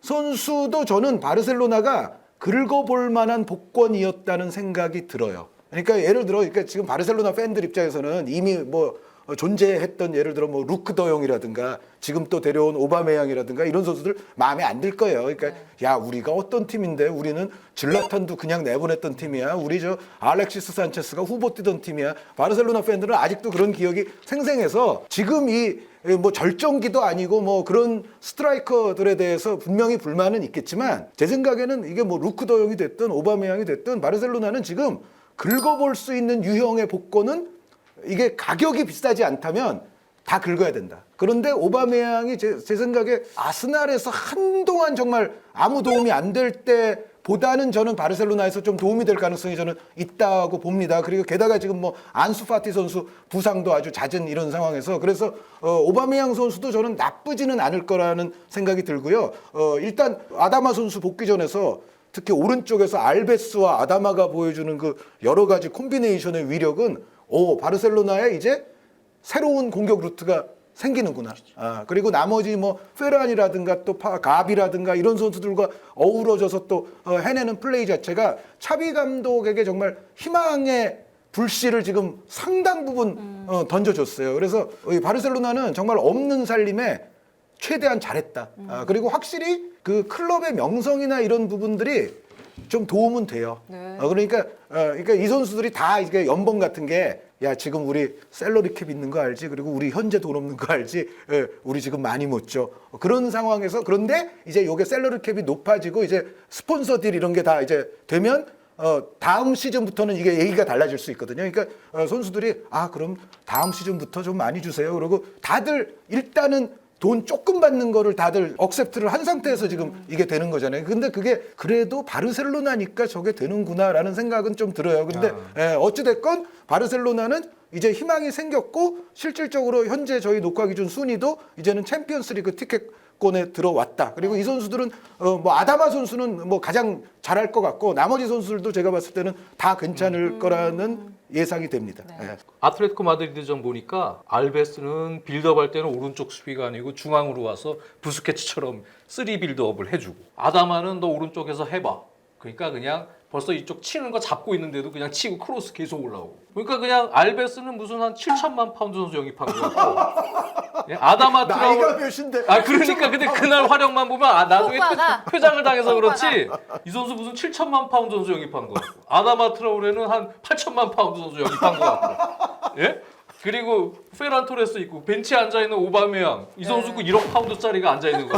선수도 저는 바르셀로나가 긁어볼 만한 복권이었다는 생각이 들어요. 그러니까 예를 들어 그러니까 지금 바르셀로나 팬들 입장에서는 이미 뭐 존재했던 예를 들어 뭐 루크 더용이라든가 지금 또 데려온 오바메양이라든가 이런 선수들 마음에 안 들 거예요. 그러니까 야 우리가 어떤 팀인데 우리는 질라탄도 그냥 내보냈던 팀이야. 우리 저 알렉시스 산체스가 후보 뛰던 팀이야. 바르셀로나 팬들은 아직도 그런 기억이 생생해서 지금 이 뭐 절정기도 아니고 뭐 그런 스트라이커들에 대해서 분명히 불만은 있겠지만 제 생각에는 이게 뭐 루크 더용이 됐든 오바메양이 됐든 바르셀로나는 지금 긁어볼 수 있는 유형의 복권은 이게 가격이 비싸지 않다면 다 긁어야 된다. 그런데 오바메양이 제 생각에 아스날에서 한동안 정말 아무 도움이 안 될 때보다는 저는 바르셀로나에서 좀 도움이 될 가능성이 저는 있다고 봅니다. 그리고 게다가 지금 뭐 안수 파티 선수 부상도 아주 잦은 이런 상황에서 그래서 오바메양 선수도 저는 나쁘지는 않을 거라는 생각이 들고요. 일단 아다마 선수 복귀전에서 특히 오른쪽에서 알베스와 아다마가 보여주는 그 여러 가지 콤비네이션의 위력은 바르셀로나에 이제 새로운 공격 루트가 생기는구나. 그리고 나머지 뭐 페란이라든가 또 가비라든가 이런 선수들과 어우러져서 또 해내는 플레이 자체가 차비 감독에게 정말 희망의 불씨를 지금 상당 부분 던져줬어요. 그래서 이 바르셀로나는 정말 없는 살림에 최대한 잘했다. 그리고 확실히 그 클럽의 명성이나 이런 부분들이 좀 도움은 돼요. 네. 그러니까 이 선수들이 다 이게 연봉 같은 게 야 지금 우리 샐러리 캡 있는 거 알지? 그리고 우리 현재 돈 없는 거 알지? 우리 지금 많이 못 줘. 그런 상황에서 그런데 이제 요게 샐러리 캡이 높아지고 이제 스폰서 딜 이런 게 다 이제 되면 다음 시즌부터는 이게 얘기가 달라질 수 있거든요. 그러니까 선수들이 그럼 다음 시즌부터 좀 많이 주세요. 그리고 다들 일단은 돈 조금 받는 거를 다들 억셉트를 한 상태에서 지금 이게 되는 거잖아요. 근데 그게 그래도 바르셀로나니까 저게 되는구나라는 생각은 좀 들어요. 근데 어찌됐건 바르셀로나는 이제 희망이 생겼고 실질적으로 현재 저희 녹화 기준 순위도 이제는 챔피언스 리그 티켓 권에 들어왔다. 그리고 이 선수들은 뭐 아다마 선수는 뭐 가장 잘할 것 같고 나머지 선수들도 제가 봤을 때는 다 괜찮을 거라는 예상이 됩니다. 네. 예. 아틀레티코 마드리드전 보니까 알베스는 빌드업 할 때는 오른쪽 수비가 아니고 중앙으로 와서 부스케츠처럼 3 빌드업을 해주고 아다마는 너 오른쪽에서 해봐. 그러니까 그냥 벌써 이쪽 치는 거 잡고 있는데도 그냥 치고 크로스 계속 올라오고. 그러니까 그냥 알베스는 무슨 한 7천만 파운드 선수 영입한 거 같고. 예, 아다마 나이가 트라우레. 몇인데? 아 그러니까 근데 그날 활약만 보면 아 나중에 오빠가. 퇴장을 당해서 그렇지 이 선수 무슨 7천만 파운드 선수 영입한 거 같고 아다마 트라우레는 한 8천만 파운드 선수 영입한 거 같고. 예? 그리고 페란 토레스 있고 벤치에 앉아 있는 오바메양 이 선수 그 1억 파운드짜리가 앉아 있는 거.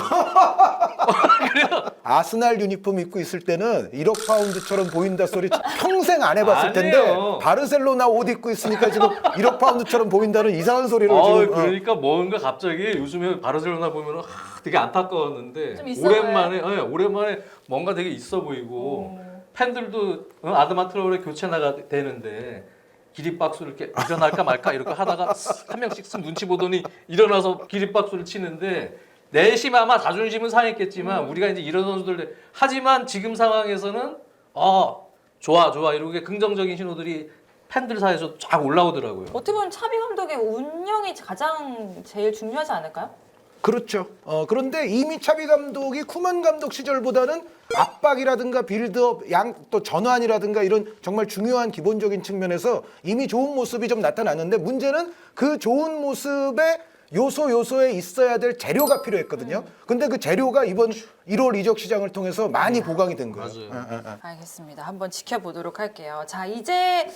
아스날 유니폼 입고 있을 때는 1억 파운드처럼 보인다 소리 평생 안 해봤을 텐데 아니에요. 바르셀로나 옷 입고 있으니까 지금 1억 파운드처럼 보인다는 이상한 소리를 지금. 그러니까 뭔가 갑자기 요즘에 바르셀로나 보면은 되게 안타까웠는데 좀 있어 오랜만에 뭔가 되게 있어 보이고 팬들도 아드마 트라우레 교체 나가 되는데 기립박수를 이렇게 일어날까 말까 이렇게 하다가 한 명씩 쓱 눈치 보더니 일어나서 기립박수를 치는데 내심 아마 자존심은 상했겠지만 우리가 이제 이런 선수들 하지만 지금 상황에서는 좋아 이렇게 긍정적인 신호들이 팬들 사이에서 쫙 올라오더라고요. 어떻게 보면 차비 감독의 운영이 가장 제일 중요하지 않을까요? 그렇죠. 그런데 이미 차비 감독이 쿠만 감독 시절보다는 압박이라든가 빌드업, 또 전환이라든가 이런 정말 중요한 기본적인 측면에서 이미 좋은 모습이 좀 나타났는데 문제는 그 좋은 모습에 요소에 있어야 될 재료가 필요했거든요. 근데 그 재료가 이번 1월 이적 시장을 통해서 많이 보강이 된 거예요. 맞아요. 알겠습니다. 한번 지켜보도록 할게요. 자, 이제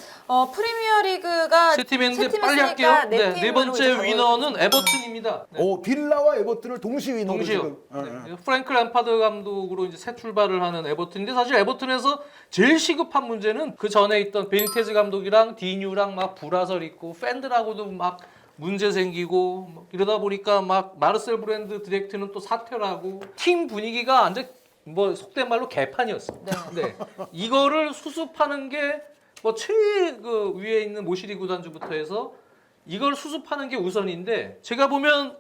프리미어리그가 세 팀인데 빨리 할게요. 네 번째 위너는 에버튼입니다. 네. 빌라와 에버튼을 동시 위너로 동시요. 지금. 네. 프랭크 램파드 감독으로 이제 새 출발을 하는 에버튼인데 사실 에버튼에서 제일 시급한 문제는 그 전에 있던 베니테즈 감독이랑 디뉴랑 막 불화설 있고 팬들하고도 막 문제 생기고 이러다 보니까 막 마르셀 브랜드 디렉트는 또 사퇴를 하고 팀 분위기가 완전 뭐 속된 말로 개판이었어. 네. 이거를 수습하는 게 뭐 최 그 위에 있는 모시리 구단주부터 해서 이걸 수습하는 게 우선인데 제가 보면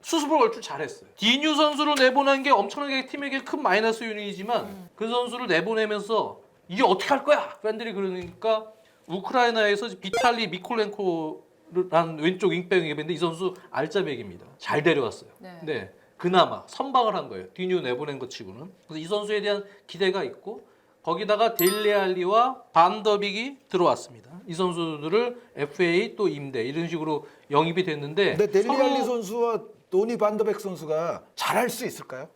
수습을 얼추 잘했어요. 디뉴 선수를 내보낸 게 엄청나게 팀에게 큰 마이너스 요인이지만 그 선수를 내보내면서 이제 어떻게 할 거야? 팬들이 그러니까 우크라이나에서 비탈리 미콜렌코라는 왼쪽 윙백이 있는데 이 선수 알짜배기입니다. 잘 데려왔어요. 네. 그나마 선방을 한 거예요. 디뉴 내보낸 것 치고는. 그래서 이 선수에 대한 기대가 있고 거기다가 델레알리와 반더빅이 들어왔습니다. 이 선수들을 FA 또 임대 이런 식으로 영입이 됐는데 근데 델리알리 선수와 노니 반더백 선수가 잘할 수 있을까요?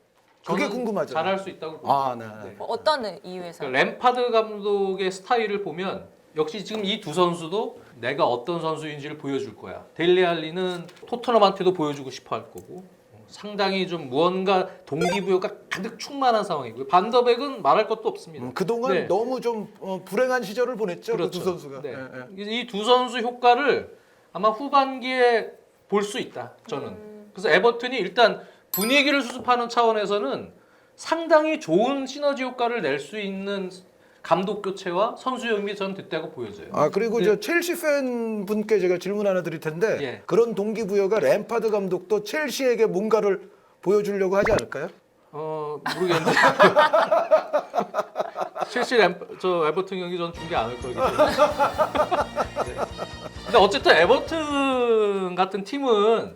그게 저는 궁금하죠. 잘할 수 있다고 봅니다. 네. 어떤 이유에서? 그러니까 램파드 감독의 스타일을 보면 역시 지금 이 두 선수도 내가 어떤 선수인지를 보여줄 거야. 델레알리는 토트넘한테도 보여주고 싶어 할 거고 상당히 좀 무언가 동기부여가 가득 충만한 상황이고요. 반더백은 말할 것도 없습니다. 그동안 네. 너무 좀 불행한 시절을 보냈죠. 그 두 선수가. 네. 이 두 선수 효과를 아마 후반기에 볼 수 있다. 저는. 그래서 에버튼이 일단 분위기를 수습하는 차원에서는 상당히 좋은 시너지 효과를 낼 수 있는 감독 교체와 선수 영입이 저는 됐다고 보여져요. 그리고 저 첼시 팬 분께 제가 질문 하나 드릴 텐데 예. 그런 동기부여가 램파드 감독도 첼시에게 뭔가를 보여주려고 하지 않을까요? 모르겠는데. 첼시 저 에버튼 경기 전 중계 안 할 거기 때문에. 네. 근데 어쨌든 에버튼 같은 팀은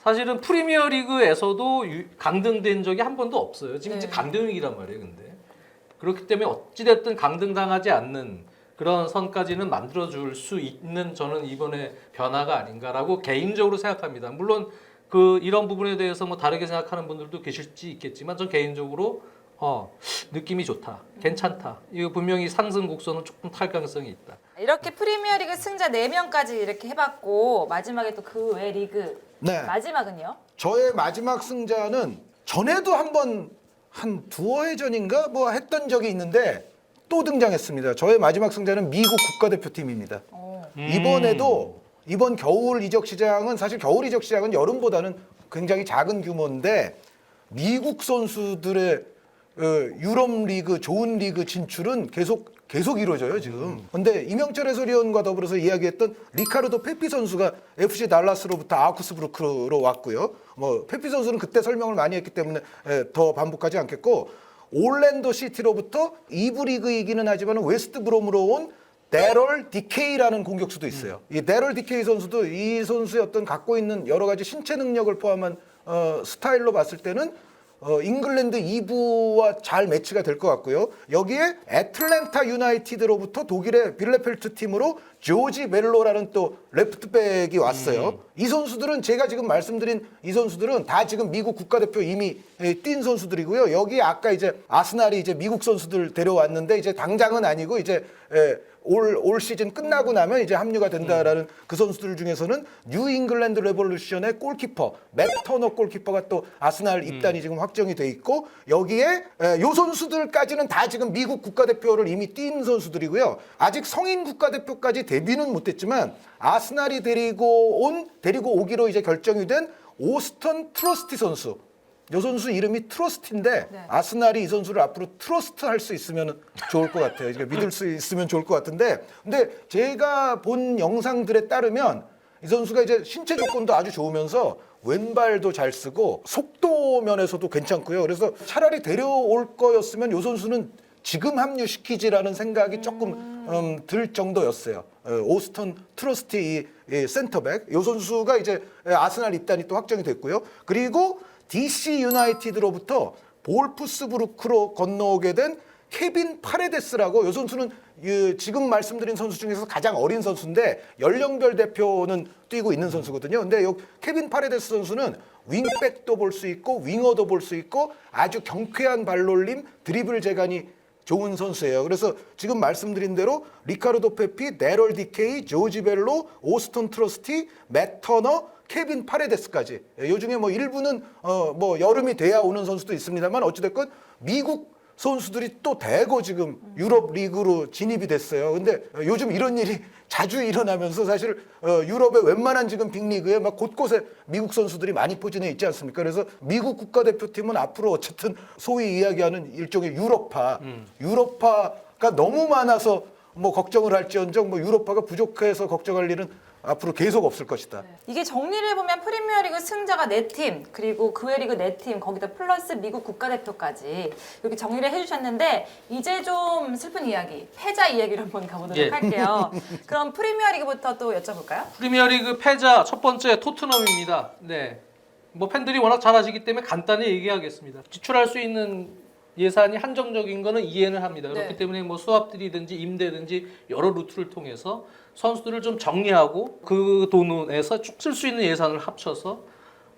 사실은 프리미어리그에서도 강등된 적이 한 번도 없어요. 지금 이제 강등이란 말이에요, 근데. 그렇기 때문에 어찌됐든 강등당하지 않는 그런 선까지는 만들어줄 수 있는 저는 이번에 변화가 아닌가라고 개인적으로 생각합니다. 물론 이런 부분에 대해서 뭐 다르게 생각하는 분들도 계실지 있겠지만 전 개인적으로 느낌이 좋다, 괜찮다. 이거 분명히 상승 곡선은 조금 탈 가능성이 있다. 이렇게 프리미어리그 승자 4명까지 이렇게 해봤고 마지막에 또 그 외 리그 마지막은요? 저의 마지막 승자는 전에도 한 두어 해 전인가 뭐 했던 적이 있는데 또 등장했습니다. 저의 마지막 승자는 미국 국가대표팀입니다. 이번에도 이번 겨울 이적 시장은 사실 겨울 이적 시장은 여름보다는 굉장히 작은 규모인데 미국 선수들의 유럽 리그 좋은 리그 진출은 계속 계속 이루어져요 지금. 근데 이명철 해설위원과 더불어서 이야기했던 리카르도 페피 선수가 FC 달라스로부터 아우크스부르크로 왔고요. 뭐 페피 선수는 그때 설명을 많이 했기 때문에 더 반복하지 않겠고, 올랜도 시티로부터 2부 리그이기는 하지만 웨스트 브롬으로 온 데럴 디케이라는 공격수도 있어요. 이 데럴 디케이 선수도 이 선수의 어떤 갖고 있는 여러 가지 신체 능력을 포함한 스타일로 봤을 때는 잉글랜드 2부와 잘 매치가 될 것 같고요. 여기에 애틀랜타 유나이티드로부터 독일의 빌레펠트 팀으로 조지 멜로라는 또 레프트백이 왔어요. 이 선수들은 제가 지금 말씀드린 이 선수들은 다 지금 미국 국가대표 이미 뛴 선수들이고요. 여기 아까 이제 아스날이 이제 미국 선수들 데려왔는데 이제 당장은 아니고 이제 올 시즌 끝나고 나면 이제 합류가 된다라는 그 선수들 중에서는 뉴 잉글랜드 레볼루션의 골키퍼 맷 터너 골키퍼가 또 아스날 입단이 지금 확정이 돼 있고, 여기에 요 선수들까지는 다 지금 미국 국가대표를 이미 뛴 선수들이고요. 아직 성인 국가대표까지 데뷔는 못했지만 아스날이 데리고 오기로 이제 결정이 된 오스턴 트러스티 선수. 요 선수 이름이 트러스트인데 네. 아스날이 이 선수를 앞으로 트러스트 할 수 있으면 좋을 것 같아요. 이제 믿을 수 있으면 좋을 것 같은데, 근데 제가 본 영상들에 따르면 이 선수가 이제 신체 조건도 아주 좋으면서 왼발도 잘 쓰고 속도 면에서도 괜찮고요. 그래서 차라리 데려올 거였으면 요 선수는 지금 합류시키지라는 생각이 조금 들 정도였어요. 오스턴 트러스티 이 센터백 요 선수가 이제 아스날 입단이 또 확정이 됐고요. 그리고 DC 유나이티드로부터 볼프스부르크로 건너오게 된 케빈 파레데스라고, 요 선수는 지금 말씀드린 선수 중에서 가장 어린 선수인데 연령별 대표는 뛰고 있는 선수거든요. 근데 요 케빈 파레데스 선수는 윙백도 볼 수 있고 윙어도 볼 수 있고 아주 경쾌한 발놀림, 드리블 재간이 좋은 선수예요. 그래서 지금 말씀드린 대로 리카르도 페피, 데럴 디케이, 조지 벨로, 오스턴 트러스티, 맷 터너, 케빈 파레데스까지. 요 중에 뭐 일부는 뭐 여름이 돼야 오는 선수도 있습니다만 어찌됐건 미국 선수들이 또 대거 지금 유럽 리그로 진입이 됐어요. 근데 요즘 이런 일이 자주 일어나면서 사실 유럽의 웬만한 지금 빅리그에 막 곳곳에 미국 선수들이 많이 포진해 있지 않습니까? 그래서 미국 국가대표팀은 앞으로 어쨌든 소위 이야기하는 일종의 유럽파가 너무 많아서 뭐 걱정을 할지언정 뭐 유럽파가 부족해서 걱정할 일은 앞으로 계속 없을 것이다. 이게 정리를 해보면 프리미어리그 승자가 4팀, 그리고 그 외 리그 4팀, 거기다 플러스 미국 국가대표까지 이렇게 정리를 해주셨는데, 이제 좀 슬픈 이야기, 패자 이야기로 한번 가보도록 할게요. 그럼 프리미어리그부터 또 여쭤볼까요? 프리미어리그 패자 첫 번째 토트넘입니다. 네, 뭐 팬들이 워낙 잘 아시기 때문에 간단히 얘기하겠습니다. 지출할 수 있는 예산이 한정적인 거는 이해는 합니다. 그렇기 네. 때문에 뭐 수합들이든지 임대든지 여러 루트를 통해서 선수들을 좀 정리하고 그 돈에서 쭉 쓸 수 있는 예산을 합쳐서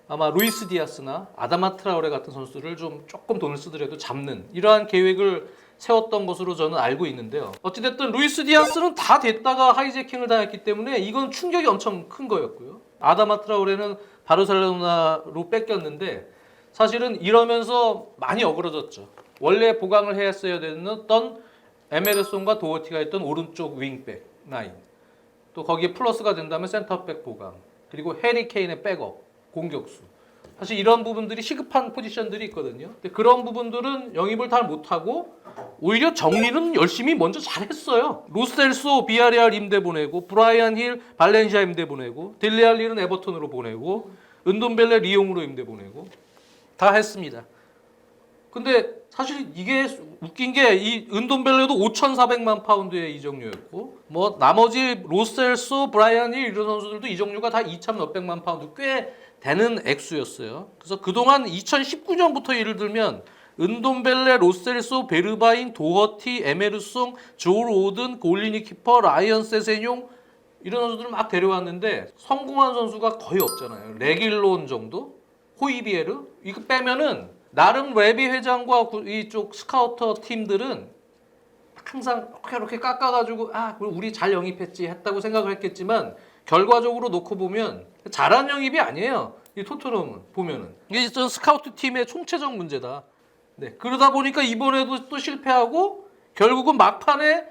아마 루이스 디아스나 아다마 트라우레 같은 선수들을 좀 조금 돈을 쓰더라도 잡는 이러한 계획을 세웠던 것으로 저는 알고 있는데요. 어찌됐든 루이스 디아스는 다 됐다가 하이제킹을 당했기 때문에 이건 충격이 엄청 큰 거였고요. 아다마 트라우레는 바르셀로나로 뺏겼는데 사실은 이러면서 많이 어그러졌죠. 원래 보강을 했어야 됐던 에메르송과 도어티가 있던 오른쪽 윙백 라인, 또 거기에 플러스가 된다면 센터백 보강, 그리고 해리 케인의 백업 공격수, 사실 이런 부분들이 시급한 포지션들이 있거든요. 근데 그런 부분들은 영입을 잘 못하고 오히려 정리는 열심히 먼저 잘했어요. 로셀소 비아레알 임대 보내고, 브라이언 힐 발렌시아 임대 보내고, 딜리알리는 에버턴으로 보내고, 은돈벨레 리옹으로 임대 보내고 다 했습니다. 근데 사실 이게 웃긴 게 이 은돈벨레도 5,400만 파운드의 이적료였고, 뭐 나머지 로셀소, 브라이언 힐 이런 선수들도 이적료가 다 2,000 몇백만 파운드 꽤 되는 액수였어요. 그래서 그동안 2019년부터 예를 들면 은돈벨레, 로셀소, 베르바인, 도허티, 에메르송, 조르 오든, 골리니 키퍼, 라이언 세세뇽 이런 선수들을 막 데려왔는데 성공한 선수가 거의 없잖아요. 레길론 정도? 호이비에르? 이거 빼면은 나름 레비 회장과 이쪽 스카우터 팀들은 항상 이렇게 깎아가지고 우리 잘 영입했지 했다고 생각을 했겠지만 결과적으로 놓고 보면 잘한 영입이 아니에요. 이 토트넘은 보면은 이게 전 스카우트 팀의 총체적 문제다. 네, 그러다 보니까 이번에도 또 실패하고 결국은 막판에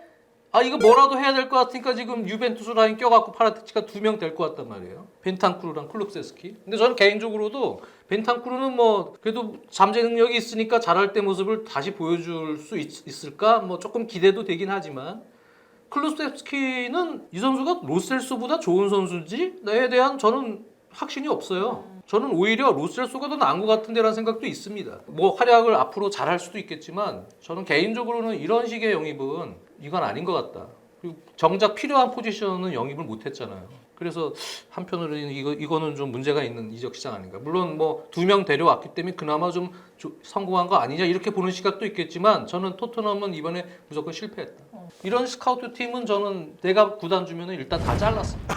아 이거 뭐라도 해야 될 것 같으니까 지금 유벤투스 라인 껴갖고 파라티치가 2명 될 것 같단 말이에요. 벤탄쿠르랑 클룩세스키. 근데 저는 개인적으로도 벤탄쿠르는 뭐 그래도 잠재 능력이 있으니까 잘할 때 모습을 다시 보여줄 수 있을까? 뭐 조금 기대도 되긴 하지만 클룩세스키는 이 선수가 로셀소보다 좋은 선수인지에 대한 저는 확신이 없어요. 저는 오히려 로셀소가 더 나은 것 같은데라는 생각도 있습니다. 뭐 활약을 앞으로 잘할 수도 있겠지만 저는 개인적으로는 이런 식의 영입은 이건 아닌 것 같다. 그리고 정작 필요한 포지션은 영입을 못했잖아요. 그래서 한편으로는 이거는 좀 문제가 있는 이적 시장 아닌가. 물론 뭐 2명 데려왔기 때문에 그나마 좀 성공한 거 아니냐 이렇게 보는 시각도 있겠지만 저는 토트넘은 이번에 무조건 실패했다. 이런 스카우트 팀은 저는 내가 구단 주면은 일단 다 잘랐습니다.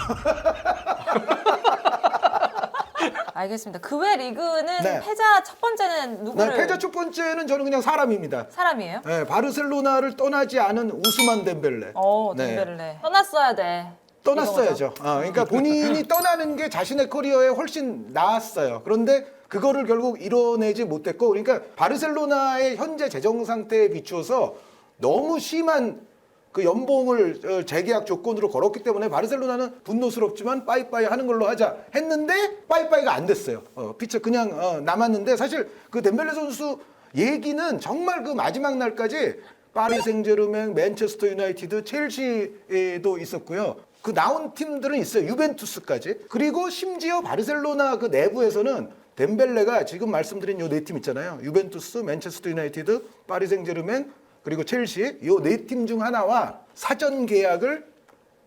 알겠습니다. 그 외 리그는 네. 패자 첫 번째는 누구를? 네, 패자 첫 번째는 저는 그냥 사람입니다. 사람이에요? 네, 바르셀로나를 떠나지 않은 우스만 덴벨레. 네. 덴벨레. 떠났어야 돼. 떠났어야죠. 그러니까 본인이 떠나는 게 자신의 커리어에 훨씬 나았어요. 그런데 그거를 결국 이뤄내지 못했고, 그러니까 바르셀로나의 현재 재정 상태에 비추어서 너무 심한 그 연봉을 재계약 조건으로 걸었기 때문에 바르셀로나는 분노스럽지만 빠이빠이 하는 걸로 하자 했는데 빠이빠이가 안 됐어요. 피처 그냥 남았는데 사실 그 덴벨레 선수 얘기는 정말 그 마지막 날까지 파리 생제르맹, 맨체스터 유나이티드, 첼시도 있었고요. 그 나온 팀들은 있어요. 유벤투스까지. 그리고 심지어 바르셀로나 그 내부에서는 덴벨레가 지금 말씀드린 요 네 팀 있잖아요. 유벤투스, 맨체스터 유나이티드, 파리 생제르맹, 그리고 첼시 요 네 팀 중 하나와 사전 계약을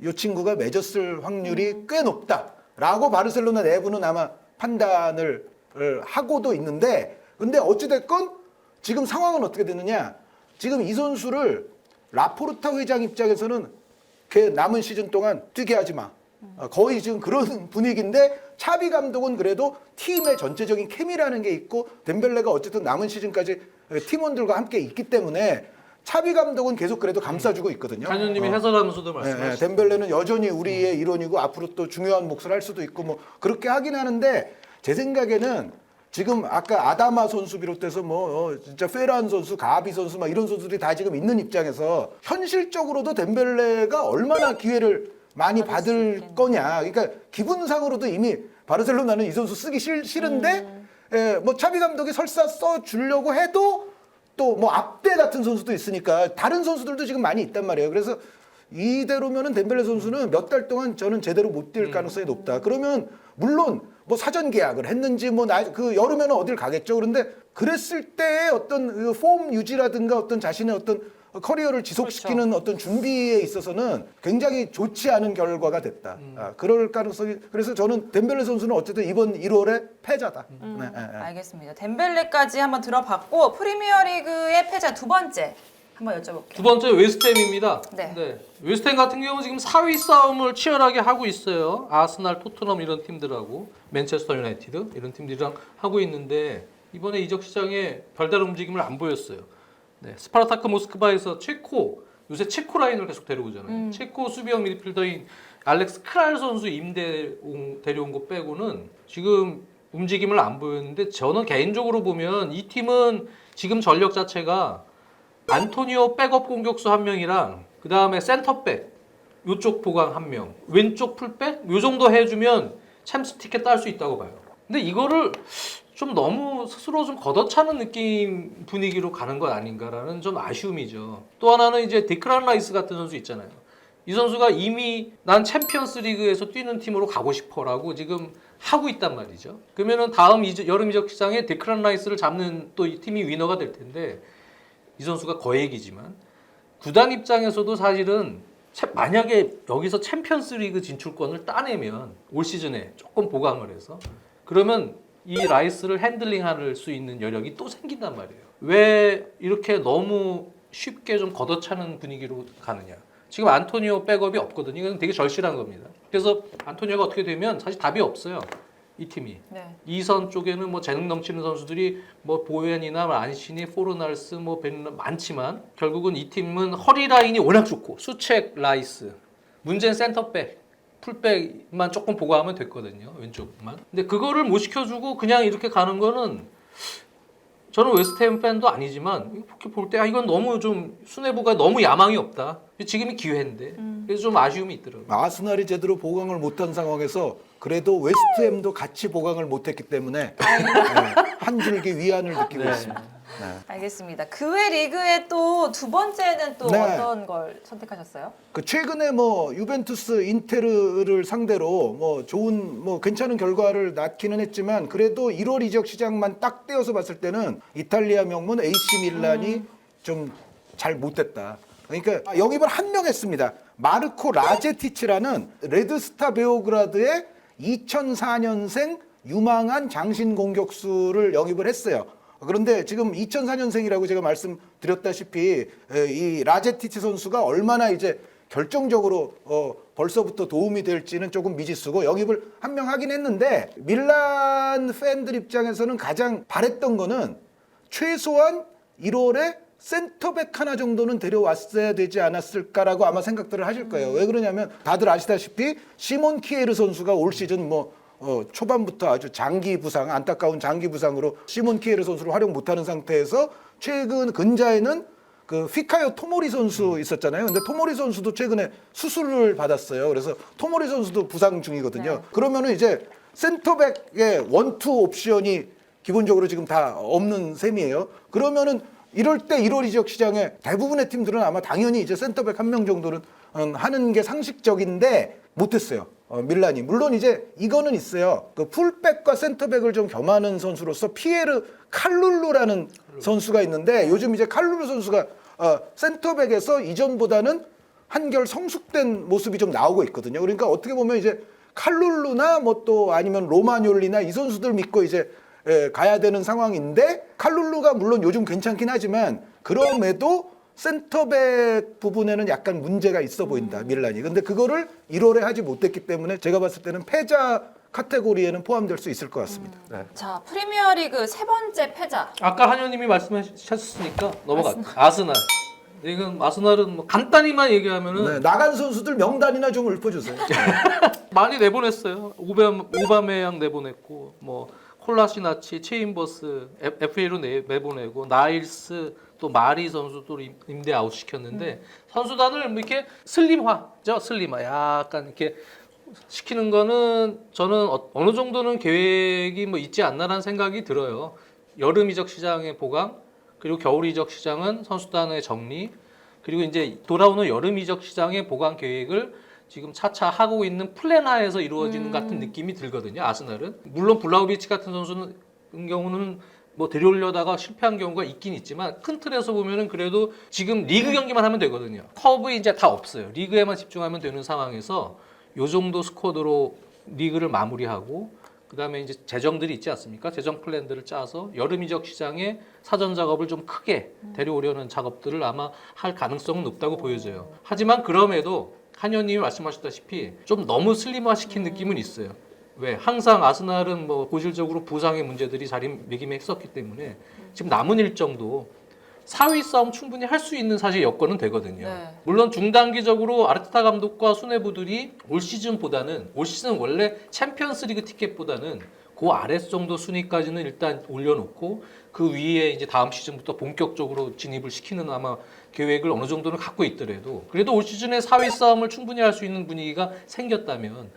요 친구가 맺었을 확률이 꽤 높다라고 바르셀로나 내부는 아마 판단을 하고도 있는데, 근데 어찌됐건 지금 상황은 어떻게 되느냐. 지금 이 선수를 라포르타 회장 입장에서는 걔 남은 시즌 동안 뛰게 하지 마. 거의 지금 그런 분위기인데 차비 감독은 그래도 팀의 전체적인 케미라는 게 있고 덴벨레가 어쨌든 남은 시즌까지 팀원들과 함께 있기 때문에 차비 감독은 계속 그래도 감싸주고 있거든요. 장현님이 해설하면서도 말씀하셨죠. 덴벨레는 여전히 우리의 일원이고 앞으로 또 중요한 몫을 할 수도 있고 뭐 그렇게 하긴 하는데 제 생각에는 지금 아까 아다마 선수 비롯해서 뭐 진짜 페란 선수, 가비 선수 막 이런 선수들이 다 지금 있는 입장에서 현실적으로도 덴벨레가 얼마나 기회를 많이 받을 거냐. 그러니까 기분상으로도 이미 바르셀로나는 이 선수 쓰기 싫은데 뭐 차비 감독이 설사 써 주려고 해도 또 뭐 앞대 같은 선수도 있으니까 다른 선수들도 지금 많이 있단 말이에요. 그래서 이대로면은 덴벨레 선수는 몇 달 동안 저는 제대로 못 뛸 가능성이 높다. 그러면 물론 뭐 사전 계약을 했는지 뭐 그 여름에는 어딜 가겠죠. 그런데 그랬을 때의 어떤 그 폼 유지라든가 어떤 자신의 어떤 커리어를 지속시키는 그렇죠. 어떤 준비에 있어서는 굉장히 좋지 않은 결과가 됐다. 그럴 가능성이. 그래서 저는 덴벨레 선수는 어쨌든 이번 1월에 패자다. 네. 알겠습니다. 덴벨레까지 한번 들어봤고 프리미어리그의 패자 두 번째 한번 여쭤볼게요. 두 번째 웨스트햄입니다. 네. 웨스트햄 같은 경우 지금 4위 싸움을 치열하게 하고 있어요. 아스날, 토트넘 이런 팀들하고 맨체스터 유나이티드 이런 팀들이랑 하고 있는데 이번에 이적 시장에 별다른 움직임을 안 보였어요. 네, 스파르타크 모스크바에서 체코, 요새 체코 라인을 계속 데려오잖아요. 체코 수비형 미드필더인 알렉스 크랄 선수 데려온 거 빼고는 지금 움직임을 안 보였는데 저는 개인적으로 보면 이 팀은 지금 전력 자체가 안토니오 백업 공격수 1명이랑 그 다음에 센터백 요쪽 보강 1명, 왼쪽 풀백 요 정도 해주면 챔스 티켓 딸 수 있다고 봐요. 근데 이거를 좀 너무 스스로 좀 걷어차는 느낌 분위기로 가는 것 아닌가라는 좀 아쉬움이죠. 또 하나는 이제 디크란 라이스 같은 선수 있잖아요. 이 선수가 이미 난 챔피언스 리그에서 뛰는 팀으로 가고 싶어라고 지금 하고 있단 말이죠. 그러면은 다음 여름 이적 시장에 디크란 라이스를 잡는 또 이 팀이 위너가 될 텐데 이 선수가 거액이지만 구단 입장에서도 사실은 만약에 여기서 챔피언스 리그 진출권을 따내면 올 시즌에 조금 보강을 해서 그러면 이 라이스를 핸들링할 수 있는 여력이 또 생긴단 말이에요. 왜 이렇게 너무 쉽게 좀 걷어차는 분위기로 가느냐. 지금 안토니오 백업이 없거든요. 이건 되게 절실한 겁니다. 그래서 안토니오가 어떻게 되면 사실 답이 없어요. 이 팀이. 네. 2선 쪽에는 뭐 재능 넘치는 선수들이 뭐 보웬이나 안시니, 포르날스 뭐 많지만 결국은 이 팀은 허리 라인이 워낙 좋고 수책, 라이스. 문제는 센터백. 풀백만 조금 보강하면 됐거든요. 왼쪽만. 근데 그거를 못 시켜주고 그냥 이렇게 가는 거는 저는 웨스트햄 팬도 아니지만 이렇게 볼 때 이건 너무 좀 수뇌부가 너무 야망이 없다. 지금이 기회인데 그래서 좀 아쉬움이 있더라고요. 아스날이 제대로 보강을 못한 상황에서 그래도 웨스트햄도 같이 보강을 못했기 때문에 한 줄기 위안을 느끼고 있습니다. 알겠습니다. 그 외 리그의 또 두 번째는 또 네. 어떤 걸 선택하셨어요? 그 최근에 뭐 유벤투스, 인테르를 상대로 뭐 좋은 뭐 괜찮은 결과를 낳기는 했지만 그래도 1월 이적 시장만 딱 떼어서 봤을 때는 이탈리아 명문 AC 밀란이 좀 잘 못됐다. 그러니까 영입을 한 명 했습니다. 마르코 라제티치라는 레드스타 베오그라드의 2004년생 유망한 장신 공격수를 영입을 했어요. 그런데 지금 2004년생이라고 제가 말씀드렸다시피 이 라제티치 선수가 얼마나 이제 결정적으로 벌써부터 도움이 될지는 조금 미지수고 영입을 한 명 하긴 했는데 밀란 팬들 입장에서는 가장 바랬던 거는 최소한 1월에 센터백 하나 정도는 데려왔어야 되지 않았을까라고 아마 생각들을 하실 거예요. 왜 그러냐면 다들 아시다시피 시몬 키에르 선수가 올 시즌 뭐 초반부터 아주 장기 부상, 안타까운 장기 부상으로 시몬 키에르 선수를 활용 못하는 상태에서 최근 근자에는 그 피카요 토모리 선수 있었잖아요. 근데 토모리 선수도 최근에 수술을 받았어요. 그래서 토모리 선수도 부상 중이거든요. 네. 그러면은 이제 센터백의 원투 옵션이 기본적으로 지금 다 없는 셈이에요. 그러면은 이럴 때 1월 이적 시장에 대부분의 팀들은 아마 당연히 이제 센터백 한 명 정도는 하는 게 상식적인데 못했어요. 밀란이. 물론 이제 이거는 있어요. 그 풀백과 센터백을 좀 겸하는 선수로서 피에르 칼룰루라는 선수가 있는데 요즘 이제 칼룰루 선수가 센터백에서 이전보다는 한결 성숙된 모습이 좀 나오고 있거든요. 그러니까 어떻게 보면 이제 칼룰루나 뭐 또 아니면 로마뇰리나 이 선수들 믿고 이제 가야 되는 상황인데 칼룰루가 물론 요즘 괜찮긴 하지만 그럼에도 센터백 부분에는 약간 문제가 있어 보인다 밀란이. 근데 그거를 1월에 하지 못했기 때문에 제가 봤을 때는 패자 카테고리에는 포함될 수 있을 것 같습니다. 네. 자, 프리미어리그 세 번째 패자. 아까 한현님이 말씀하셨으니까 넘어갔죠. 아스날. 이건 아스날은 뭐 간단히만 얘기하면은 네, 나간 선수들 명단이나 좀 읊어주세요. 많이 내보냈어요. 오바메양 내보냈고 뭐 콜라시나치, 체인버스, FA로 내보내고 나일스 또 마리 선수 또 임대 아웃 시켰는데 선수단을 뭐 이렇게 슬림화죠. 슬림화. 약간 이렇게 시키는 거는 저는 어느 정도는 계획이 뭐 있지 않나라는 생각이 들어요. 여름 이적 시장의 보강 그리고 겨울 이적 시장은 선수단의 정리 그리고 이제 돌아오는 여름 이적 시장의 보강 계획을 지금 차차 하고 있는 플랜하에서 이루어지는 같은 느낌이 들거든요. 아스날은 물론 블라우비치 같은 선수는 경우는 뭐 데려오려다가 실패한 경우가 있긴 있지만 큰 틀에서 보면은 그래도 지금 리그 경기만 하면 되거든요. 커브 이제 다 없어요. 리그에만 집중하면 되는 상황에서 요 정도 스쿼드로 리그를 마무리하고 그다음에 이제 재정들이 있지 않습니까? 재정 플랜들을 짜서 여름 이적 시장에 사전 작업을 좀 크게 데려오려는 작업들을 아마 할 가능성은 높다고 보여져요. 하지만 그럼에도 한현님이 말씀하셨다시피 좀 너무 슬림화시킨 느낌은 있어요. 왜? 항상 아스날은 뭐 고질적으로 부상의 문제들이 자리매김했었기 때문에 지금 남은 일정도 4위 싸움 충분히 할 수 있는 사실 여건은 되거든요. 네. 물론 중단기적으로 아르테타 감독과 수뇌부들이 올 시즌보다는 올 시즌 원래 챔피언스리그 티켓보다는 그 아래 정도 순위까지는 일단 올려놓고 그 위에 이제 다음 시즌부터 본격적으로 진입을 시키는 아마 계획을 어느 정도는 갖고 있더라도 그래도 올 시즌에 4위 싸움을 충분히 할 수 있는 분위기가 생겼다면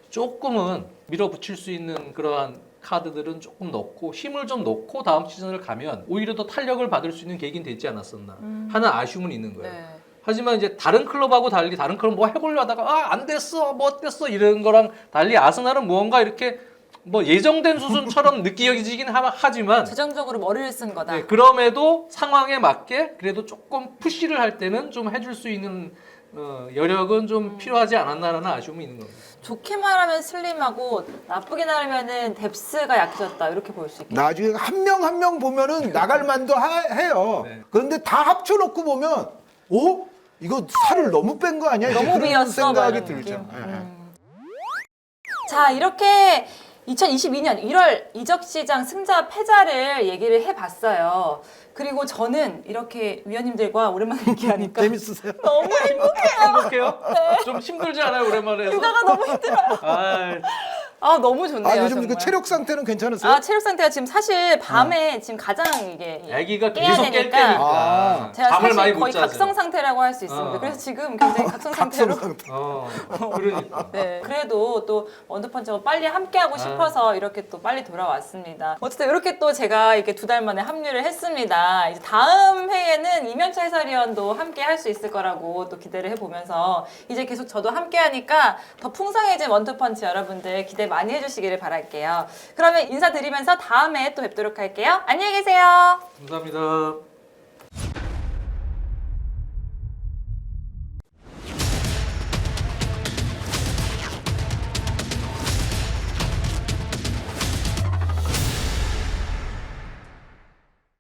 조금은 밀어붙일 수 있는 그러한 카드들은 조금 넣고 힘을 좀 넣고 다음 시즌을 가면 오히려 더 탄력을 받을 수 있는 계기는 되지 않았었나 하는 아쉬움은 있는 거예요. 네. 하지만 이제 다른 클럽하고 달리 다른 클럽 뭐 해보려 하다가 안 됐어 뭐 어땠어 이런 거랑 달리 아스날은 무언가 이렇게 뭐 예정된 수순처럼 느껴지긴 하지만 재정적으로 머리를 쓴 거다. 네, 그럼에도 상황에 맞게 그래도 조금 푸시를 할 때는 좀 해줄 수 있는 여력은 좀 필요하지 않았나라는 아쉬움이 있는 겁니다. 좋게 말하면 슬림하고 나쁘게 말하면은 뎁스가 약해졌다 이렇게 볼 수 있겠네요. 나중에 한 명 한 명 보면은 나갈 만도 해요. 네. 그런데 다 합쳐놓고 보면 오? 이거 살을 너무 뺀 거 아니야? 너무 그런 비었어, 생각이 말하는 들죠. 느낌. 예, 예. 자, 이렇게 2022년 1월 이적 시장 승자 패자를 얘기를 해봤어요. 그리고 저는 이렇게 위원님들과 오랜만에 얘기하니까 재밌으세요? 너무 행복해요. 행복해요? 좀 힘들지 않아요 오랜만에 해서? 육아가 너무 힘들어요. 아, 아 너무 좋네요. 요즘 정말. 그 체력 상태는 괜찮으세요? 아 체력 상태가 지금 사실 밤에 지금 가장 이게 아기가 깨야 계속 깰 되니까 때니까 제가 잠을 사실 많이 못 거의 자죠. 각성 상태라고 할 수 있습니다. 어. 그래서 지금 굉장히 각성 상태로. 그러니까. 네, 그래도 또 원더펀치와 빨리 함께하고 싶어서 이렇게 또 빨리 돌아왔습니다. 어쨌든 이렇게 또 제가 이렇게 2달 만에 합류를 했습니다. 이제 다음 회에는 이면차 해설위원도 함께 할 수 있을 거라고 또 기대를 해보면서 이제 계속 저도 함께하니까 더 풍성해진 원더펀치 여러분들 기대 많이 해주시기를 바랄게요. 그러면 인사드리면서 다음에 또 뵙도록 할게요. 안녕히 계세요. 감사합니다.